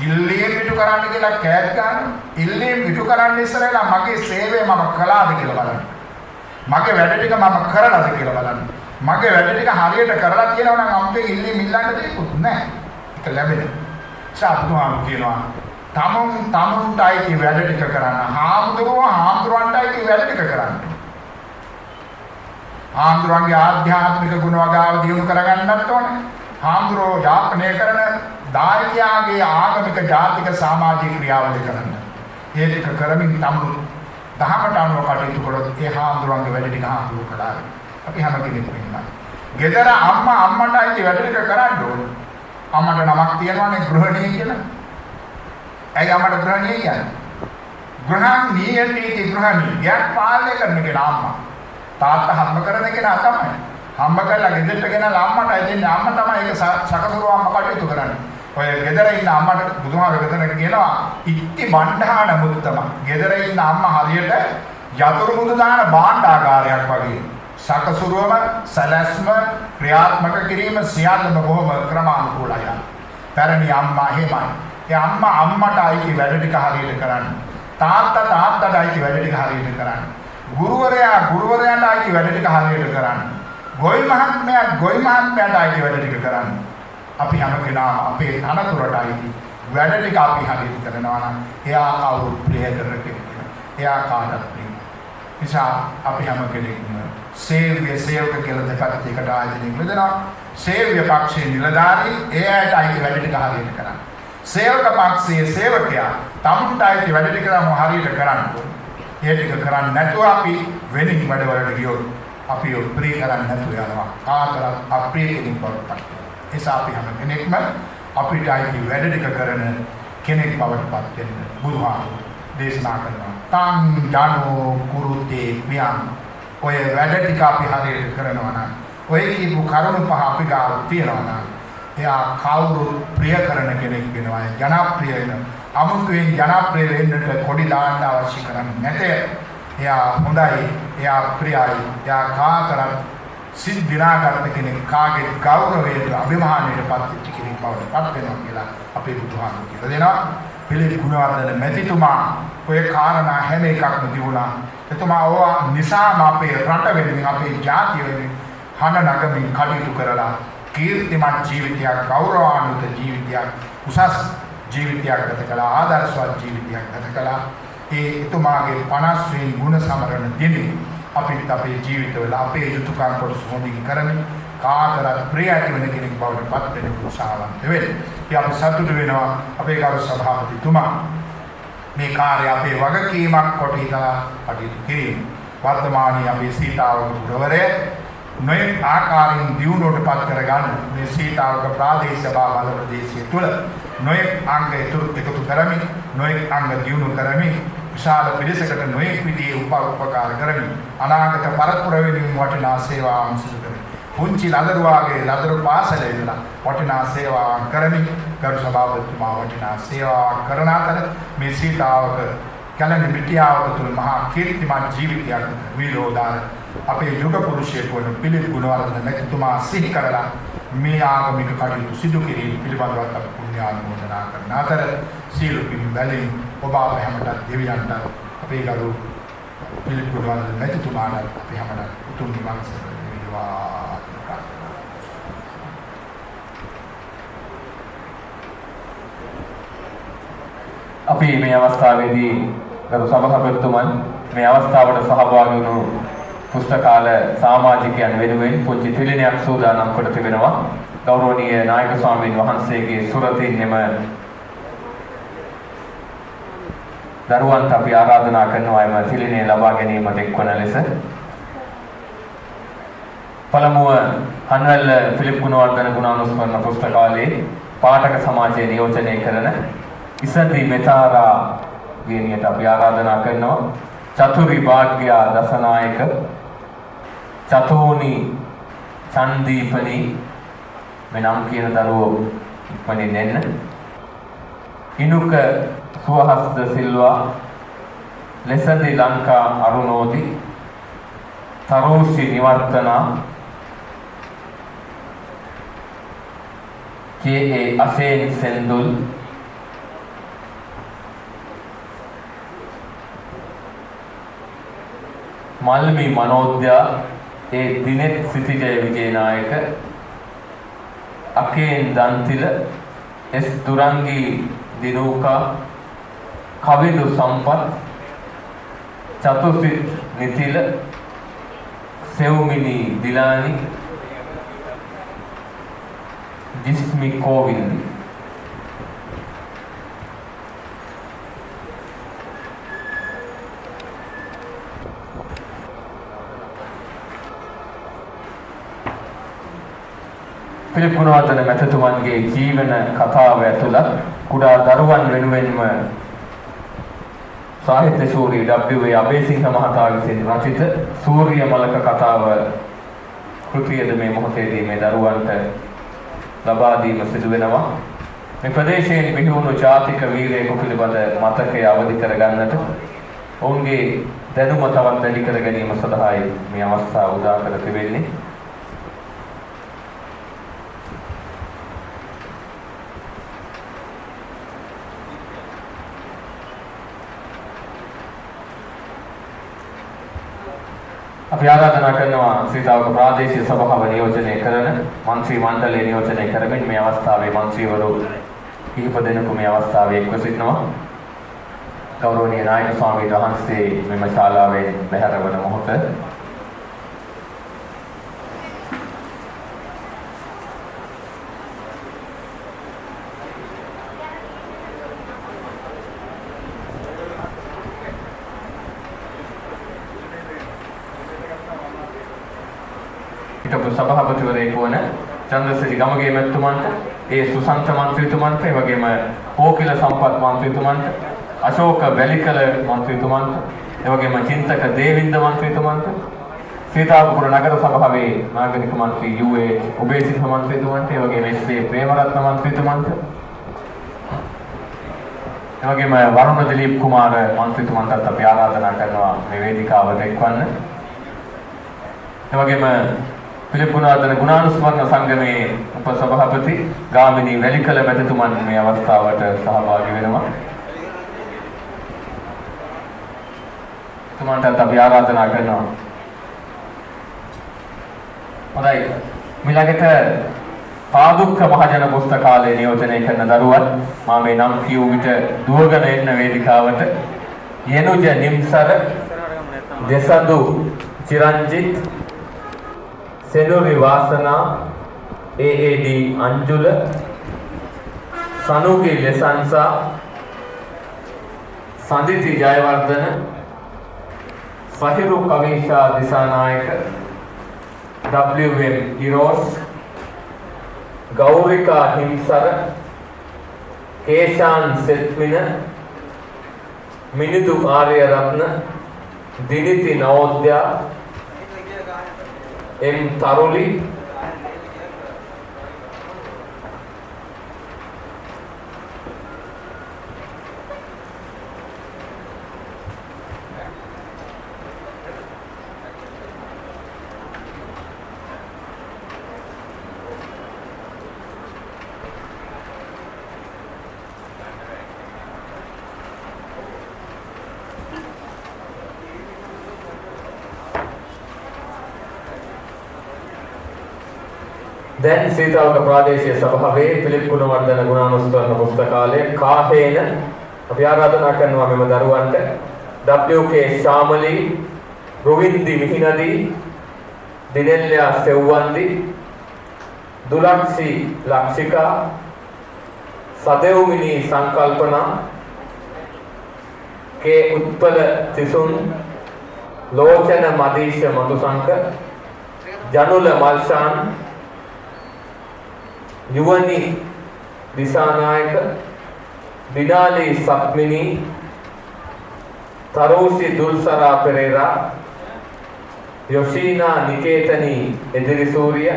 ඉල්ලීම් පිටු කරන්න කියලා කෑත් ගන්න. ඉල්ලීම් පිටු කරන්න ඉස්සරලා මගේ සේවය මම කළාද කියලා බලන්න. මගේ වැඩ ටික මම කරලාද කියලා බලන්න. මගේ වැඩ ටික හරියට කරලා තියෙනවා නම් අම්මේ ඉල්ලීම් ඉල්ලන්න දෙයක්වත් නැහැ. ඒක ලැබෙන. සාපුවාම කියනවා තමුන්ට ආйти වැඩ ටික කරන්න. හාමුදුරුවන්ට ආйти වැඩ ටික කරන්න. හාමුදුරුවන්ගේ ආධ්‍යාත්මික ගුණ වගාව දියුණු කරගන්නත් ඕනේ. හාමුදුරුවෝ යාපනය කරන දායකයාගේ ආගමික ජාතික සමාජික ක්‍රියාවලිය කරන්න. ඒ ටික කරමින් තමුන් දහමට අනුව කටයුතු කළොත් ඒ හාමුදුරුවන්ගේ වැඩ ටික හාමුදුරුවෝ කළා. අපි හැම කෙනෙක්ම ඉන්නවා. ගෙදර අම්මට ආйти වැඩ ටික කරන්න ඕන. අම්මට නමක් තියනවානේ ගෘහණිය කියලා. ඇයි අම්මට ගෘහණිය කියන්නේ? ගෘහණියටි ගෘහණිය. යක් පාලනය කරන කෙනා අම්මා. තාත්තා හම්බ කරන කෙනා තමයි. හම්බ කරලා ගෙදරට ගෙනලා අම්මට දෙන්නේ. අම්මා තමයි ඒක සකසුරුවම්ම කටයුතු කරන්නේ. ඔය ගෙදර ඉන්න අම්මට බුදුහාම ගෙදර කියනවා ඉක්ටි බණ්ඩාන මුත්තම. ගෙදර ඉන්න අම්මා හරියට යතුරු මුදු දාන භාණ්ඩාගාරයක් වගේ. සකසුරුවම සැලැස්ම ක්‍රියාත්මක කිරීම සියල්ලම බොහොම ක්‍රමානුකූලයි. පැරණි අම්මා එහෙමයි. ඒ අම්මට ආйти වැඩ ටික හරියට කරන්න. තාත්තට ආйти වැඩ ටික හරියට කරන්න. ගුරුවරයාට ආйти වැඩ ටික හරියට කරන්න. ගොවි මහත්මයාට ආйти වැඩ ටික කරන්න. අපි හැම කෙනාම අපේ තනතුරට ආйти වැඩ ටික අපි හරියට කරනවා නම් එයා කවුරු ප්‍රිය කරන කෙනෙක්. එයා කාටත් ප්‍රිය. නිසා අපි හැම කෙනෙක්ම සේවක කියලා දෙපැත්තකට ආයතනයක් බෙදනවා. සේව්‍ය පක්ෂයේ නිලධාරී එයාට ආйти වැඩ ටික හරියට කරන්න. සේවක පක්ෂයේ සේවකයා තමුන්ට ආйти වැඩ ටික හරියට කරන්න ඕනේ. ඒ ටික කරන්නේ නැතුව අපි වෙනින් වැඩවලට ගියොත් අපි ප්‍රිය කරන්නේ නැතුව යනවා. කාටවත් අප්‍රිය කෙනෙක් බවට පත් වෙනවා. නිසා අපි හැම කෙනෙක්ම අපිට ආйти වැඩ ටික කරන කෙනෙක් බවට පත් වෙන්න බුදුහාමුදුරුවෝ දේශනා කරනවා. තං ජනෝ කුරුතේ ක්‍රියං. ඔය වැඩ ටික අපි හරියට කරනවා නම් ඔය කියපු කරුණු පහ අපි ගාව තියනවා නම් එයා කවුරුත් ප්‍රිය කරන කෙනෙක් වෙනවා. ජනප්‍රිය වෙන. අමුතුවෙන් ජනප්‍රිය වෙන්නට කොඩි දාන්න අවශ්‍ය කරන්නේ නැතේ. එයා හොඳයි, එයා ප්‍රියයි, එයා කාතරත් සිත් දිනාගත්ත කෙනෙක්, කාගේ ගෞරවයට අභිමානයට පත් වෙච්ච කෙනෙක් බවට පත් වෙනවා කියලා අපේ බුදුහාමුදුරුවෝ කියලා දෙනවා. පිළිත් ගුණවර්ධන මැතිතුමා ඔය කාරණා හැම එකක්ම දිනුනා. එතුමා ඕවා නිසාම අපේ රට වෙනුවෙන්, අපේ ජාතිය වෙනුවෙන් හඬ නගමින් කටයුතු කරලා කීර්තිමත් ජීවිතයක්, ගෞරවාන්විත ජීවිතයක්, උසස් ජීවිතයක් ගත කළා, ආදර්ශවත් ජීවිතයක් ගත කළා. ඒ එතුමාගේ 50 වෙනි ගුණ සමරන දිනේ අපිට අපේ ජීවිතවල අපේ යුතුයකම් කොටස හොඳින් කරමින් කාටවත් ප්‍රිය ඇති වෙන කෙනෙක් බවට පත් වෙන්න උත්සාහවන්ත වෙන්න. ඉතින් අපි සතුටු වෙනවා අපේ ගරු සභාපතිතුමා මේ කාර්ය අපේ වගකීමක් කොට හිතලා කටයුතු කිරීම. වර්තමානයේ අපේ සීතාවක පුරවරය නොයෙක් ආකාරයෙන් දියුණුවට පත් කරගන්න මේ සීතාවක ප්‍රාදේශීය සභා බල ප්‍රදේශය තුළ නොයෙක් අංග එකතු කරමින්, නොයෙක් අංග දියුණු කරමින්, විශාල පිරිසකට නොයෙක් විදිහේ උපකාර කරමින් අනාගත පරපුර වෙනුවෙන් වටිනා සේවාවන් සිදු කරමින් පුංචි ලදරුවාගේ ලදරු පාසල ඉඳලා වටිනා සේවාවක් කරමින් ගරු සභාපතිතුමා වටිනා සේවාවක් කරන අතර මේ සීතාවක කැලණි මිටියාවක තුල මහා කීර්තිමත් ජීවිතයක් විලෝදාන අපේ යුග පුරුෂයෙකු වන පිළිත් ගුණවර්ධන මැතිතුමා සිහි කරලා මේ ආගමික කටයුතු සිදු කිරීම පිළිබඳව අප පුණ්‍යානුමෝදනා කරන අතර සියලු පින් බැලින් ඔබ අප හැමදාම දෙවියන්ට අපේ ගරු පිළිත් ගුණවර්ධන මැතිතුමාට අපි හැමදාම උතුම් නිවන් සුව වේවා. අපි මේ අවස්ථාවේදී ගරු සභාපතිතුමන් මේ අවස්ථාවට සහභාගී වුණු පුස්තකාල සමාජිකයන් වෙනුවෙන් පුංචි තිලිනයක් සූදානම් කොට තිබෙනවා. ගෞරවනීය නායක ස්වාමීන් වහන්සේගේ සුරතින්නෙම දරුවන්ට අපි ආරාධනා කරනවා එම තිලිනේ ලබා ගැනීමට එක්වන ලෙස. පළමුව හන්වැල්ල ෆිලිප් ගුණවර්ධන ගුණානුස්මරණ පුස්තකාලයේ පාඨක සමාජය නියෝජනය කරන ඉසන්දි මෙතාරා විනියට අපි ආරාධනා කරනවා. චතුරි භාග්‍ය දසනායක චතෝනි චන්දීපනි මේ නම් කියන දරුවෝ ඉක්මනින් එන්න. ඉනුක සුවහස්ද සිල්වා ලෙසදි ලංකා අරුණෝදි තරුසි නිවර්තනා කේ අසේන් සෙන්දුල් මල්මි මනෝද්‍යා දිනෙත් සිතිජය විජේනායක අකේන් දන්තිල එස් දුරංගී දිනූකා කවිදු සම්පත් චතුසිත් නිතිල සෙව්මිනි දිලානි ජිස්මි කෝවින්දි. ෆිලිප් ගුණවර්ධන මැතිතුමන්ගේ ජීවන කතාව ඇතුළත් කුඩා දරුවන් වෙනුවෙන්ම සාහිත්‍ය ශූරී W.A. අබේසිංහ මහතා විසින් රචිත සූර්ය මලක කතාව කෘතියද මේ මොහොතේදී මේ දරුවන්ට ලබා දීම සිදු වෙනවා. මේ ප්‍රදේශයෙන් බිහි වුණු ජාතික වීරයෙකු පිළිබඳ මතකය අවදි කරගන්නට ඔවුන්ගේ දැනුම තවත් වැඩි කර ගැනීම සඳහායි මේ අවස්ථාව උදා කර තිබෙන්නේ. අපි ආරාධනා කරනවා සීතාවක ප්‍රාදේශීය සභාව නියෝජනය කරන මන්ත්‍රී මණ්ඩලය නියෝජනය කරමින් මේ අවස්ථාවේ මන්ත්‍රීවරු කිහිප දෙනෙකු මේ අවස්ථාවේ එක්ව සිටිනවා. ගෞරවනීය නායක ස්වාමීන් වහන්සේ මෙම ශාලාවෙන් බැහැර වන මොහොත හිටපු සභාපතිවරයෙකු වන චන්ද්‍රසිරි ගමගේ මැතිතුමන්ට, ඒ සුසන්ත මන්ත්‍රීතුමන්ට, ඒ වගේම පෝකිල සම්පත් මන්ත්‍රීතුමන්ට, අශෝක වැලිකල මන්ත්‍රීතුමන්ට, ඒ වගේම චින්තක දේවින්ද මන්ත්‍රීතුමන්ට, සීතාවකපුර නගර සභාවේ නාගරික මන්ත්‍රී U.A. උබේසිංහ මන්ත්‍රීතුමන්ට, ඒ වගේම S.A. ප්‍රේමරත්න මන්ත්‍රීතුමන්ට, ඒ වගේම වරුණ දිලීප් කුමාර මන්ත්‍රීතුමන්ටත් අපි ආරාධනා කරනවා මේ වේදිකාවට එක්වන්න. ඒ වගේම ෆිලිප් ගුණවර්ධන ගුණානුස්මරණ සංගමේ උපසභාපති ගාමිණී වැලිකල මැතිතුමන් මේ අවස්ථාවට සහභාගී වෙනවා. තුමන්ටත් අපි ආරාධනා කරනවා. හොඳයි. මිලකට පාදුක්ක මහජන පුස්තකාලය නියෝජනය කරන දරුවන් මා මේ නම් කියූ විට දුවගෙන එන්න වේදිකාවට යනුජ නිම්සර දෙසඳු චිරංජිත් සෙනුරි වාසනා AAD අංජුල සනුගේ ලෙසන්සා සඳිති ජයවර්ධන සහිරු කවීෂා දිසානායක WM ඉරෝස් ගෞරිකා හිම්සර කේෂාන් සෙත්මින මිනිදු ආර්යරත්න දිනිති නවෝද්‍යා M. Taruli, දැන් සීතාවක ප්‍රාදේශීය සභාවේ පිළිප් ගුණවර්ධන ගුණානුස්මරණ පුස්තකාලය කාහේන අපි ආරාධනා කරනවා මෙම දරුවන්ට WK ශාමලී, රුවින්දි මිහිනදී, දිනෙල්ලා සෙව්වන්දි, දුලක්ෂි ලක්ෂිකා, සදෙව්මිනී සංකල්පනා, කේ උත්පල තිසුන්, ලෝචන මදීෂ මధుසංක, ජනුල මල්ෂාන්, युवनी दिशानायक, बिनाली सप्मिनी, तरोशी दुलसरा पेरेरा, योशीना निकेतनी एदिरिसूर्य,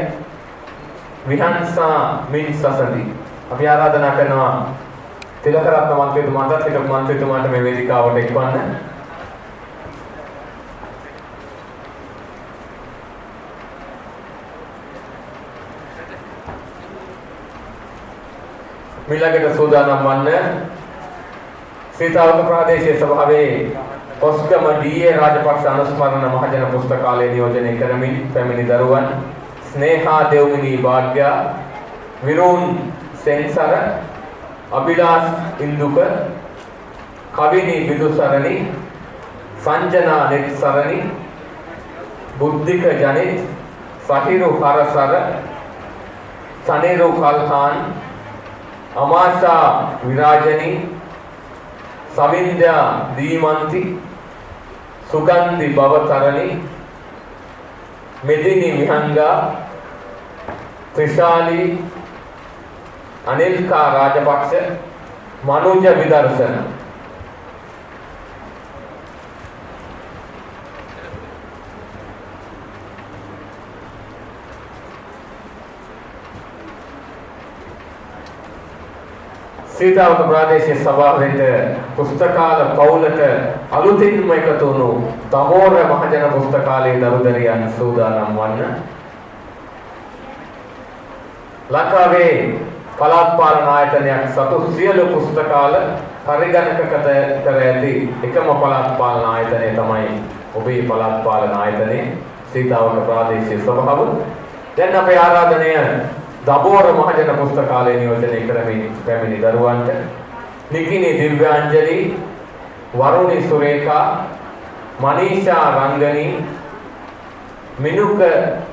विहंसा मिन ससंदी අපි ආරාධනා කරනවා තිලකරත්න මන්ත්‍රීතුමාට හිටපු මන්ත්‍රීතුමාට මේ වේදිකාවට එක්වන්න. මිලකට සූදානම් වන්න සීතාවක ප්‍රාදේශීය සභාවේ කොස්ගම ඩී.ඒ. රාජපක්ෂ අනුස්මරණ මහජන පුස්තකාලය නියෝජනය කරමින් පැමිණි දරුවන් ස්නේහා දෙව්මිනී භාග්‍යා, විරුන් සෙන්සර, අභිලාෂ් ඉන්දුක, කවිනී විදුසරණි, සංජනා නෙත්සරණි, බුද්ධික ජනිත්, සහිරු හරසර, සනිරු කල්හාන්, अमाशा विराजनी, सविंद्या दीमंती, सुगंधि भवतरणी, मेदिनी विहंगा, त्रिशाली, अनिलका राजपक्ष, मनुज विदर्शन. සීතාවක ප්‍රාදේශීය සභාවට පුස්තකාල පවුලට අලුතින්ම එකතු වුණු දමෝර මහජන පුස්තකාලයේ දරුදරියන් සූදානම් වන්න. ලංකාවේ පළාත් පාලන ආයතනයක් සතු සියලු පුස්තකාල පරිගණකගත කර ඇති එකම පළාත් පාලන ආයතනය තමයි ඔබේ පළාත් පාලන ආයතනය සීතාවක ප්‍රාදේශීය සභාව. දැන් අපේ ආරාධනය දබෝර මහජන පුස්තකාලය නියෝජනය කරමින් පැමිණි දරුවන්ට නිකිනි දිව්‍යාංජලි, වරුණි සුරේඛා, මනීෂා රංගනී, මිනුක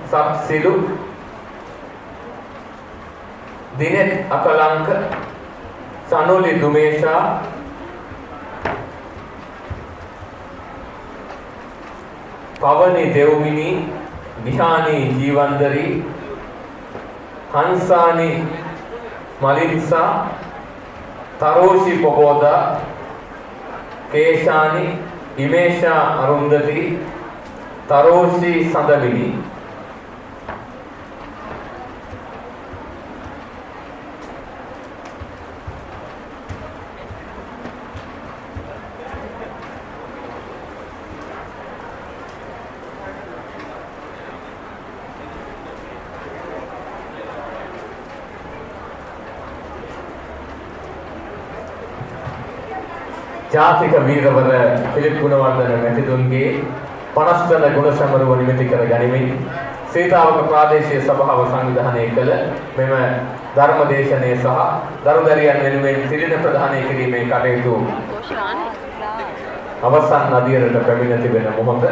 සත්සිලු, දිනෙත් අකලංක, සනුලි දුමේෂා, පවනි දෙව්මිනී, විහානී ජීවන්දරී, हंसानी मलिंसा, तरोशी पबोदा, केशानी इमेशा अरुंधति, तरोशी संदविनी. ජාතික වීරවර පිළිප් ගුණවර්ධන මැතිතුන්ගේ 50 වන ගුණ සමරුව නිමිති කර ගනිමින් සීතාවක ප්‍රාදේශීය සභාව සංවිධානය කළ මෙම ධර්මදේශනය සහ දරුදරියන් වෙනුවෙන් තිළින ප්‍රදානය කිරීමේ කටයුතු අවසන් අදියරට පැමිණ තිබෙන මොහොත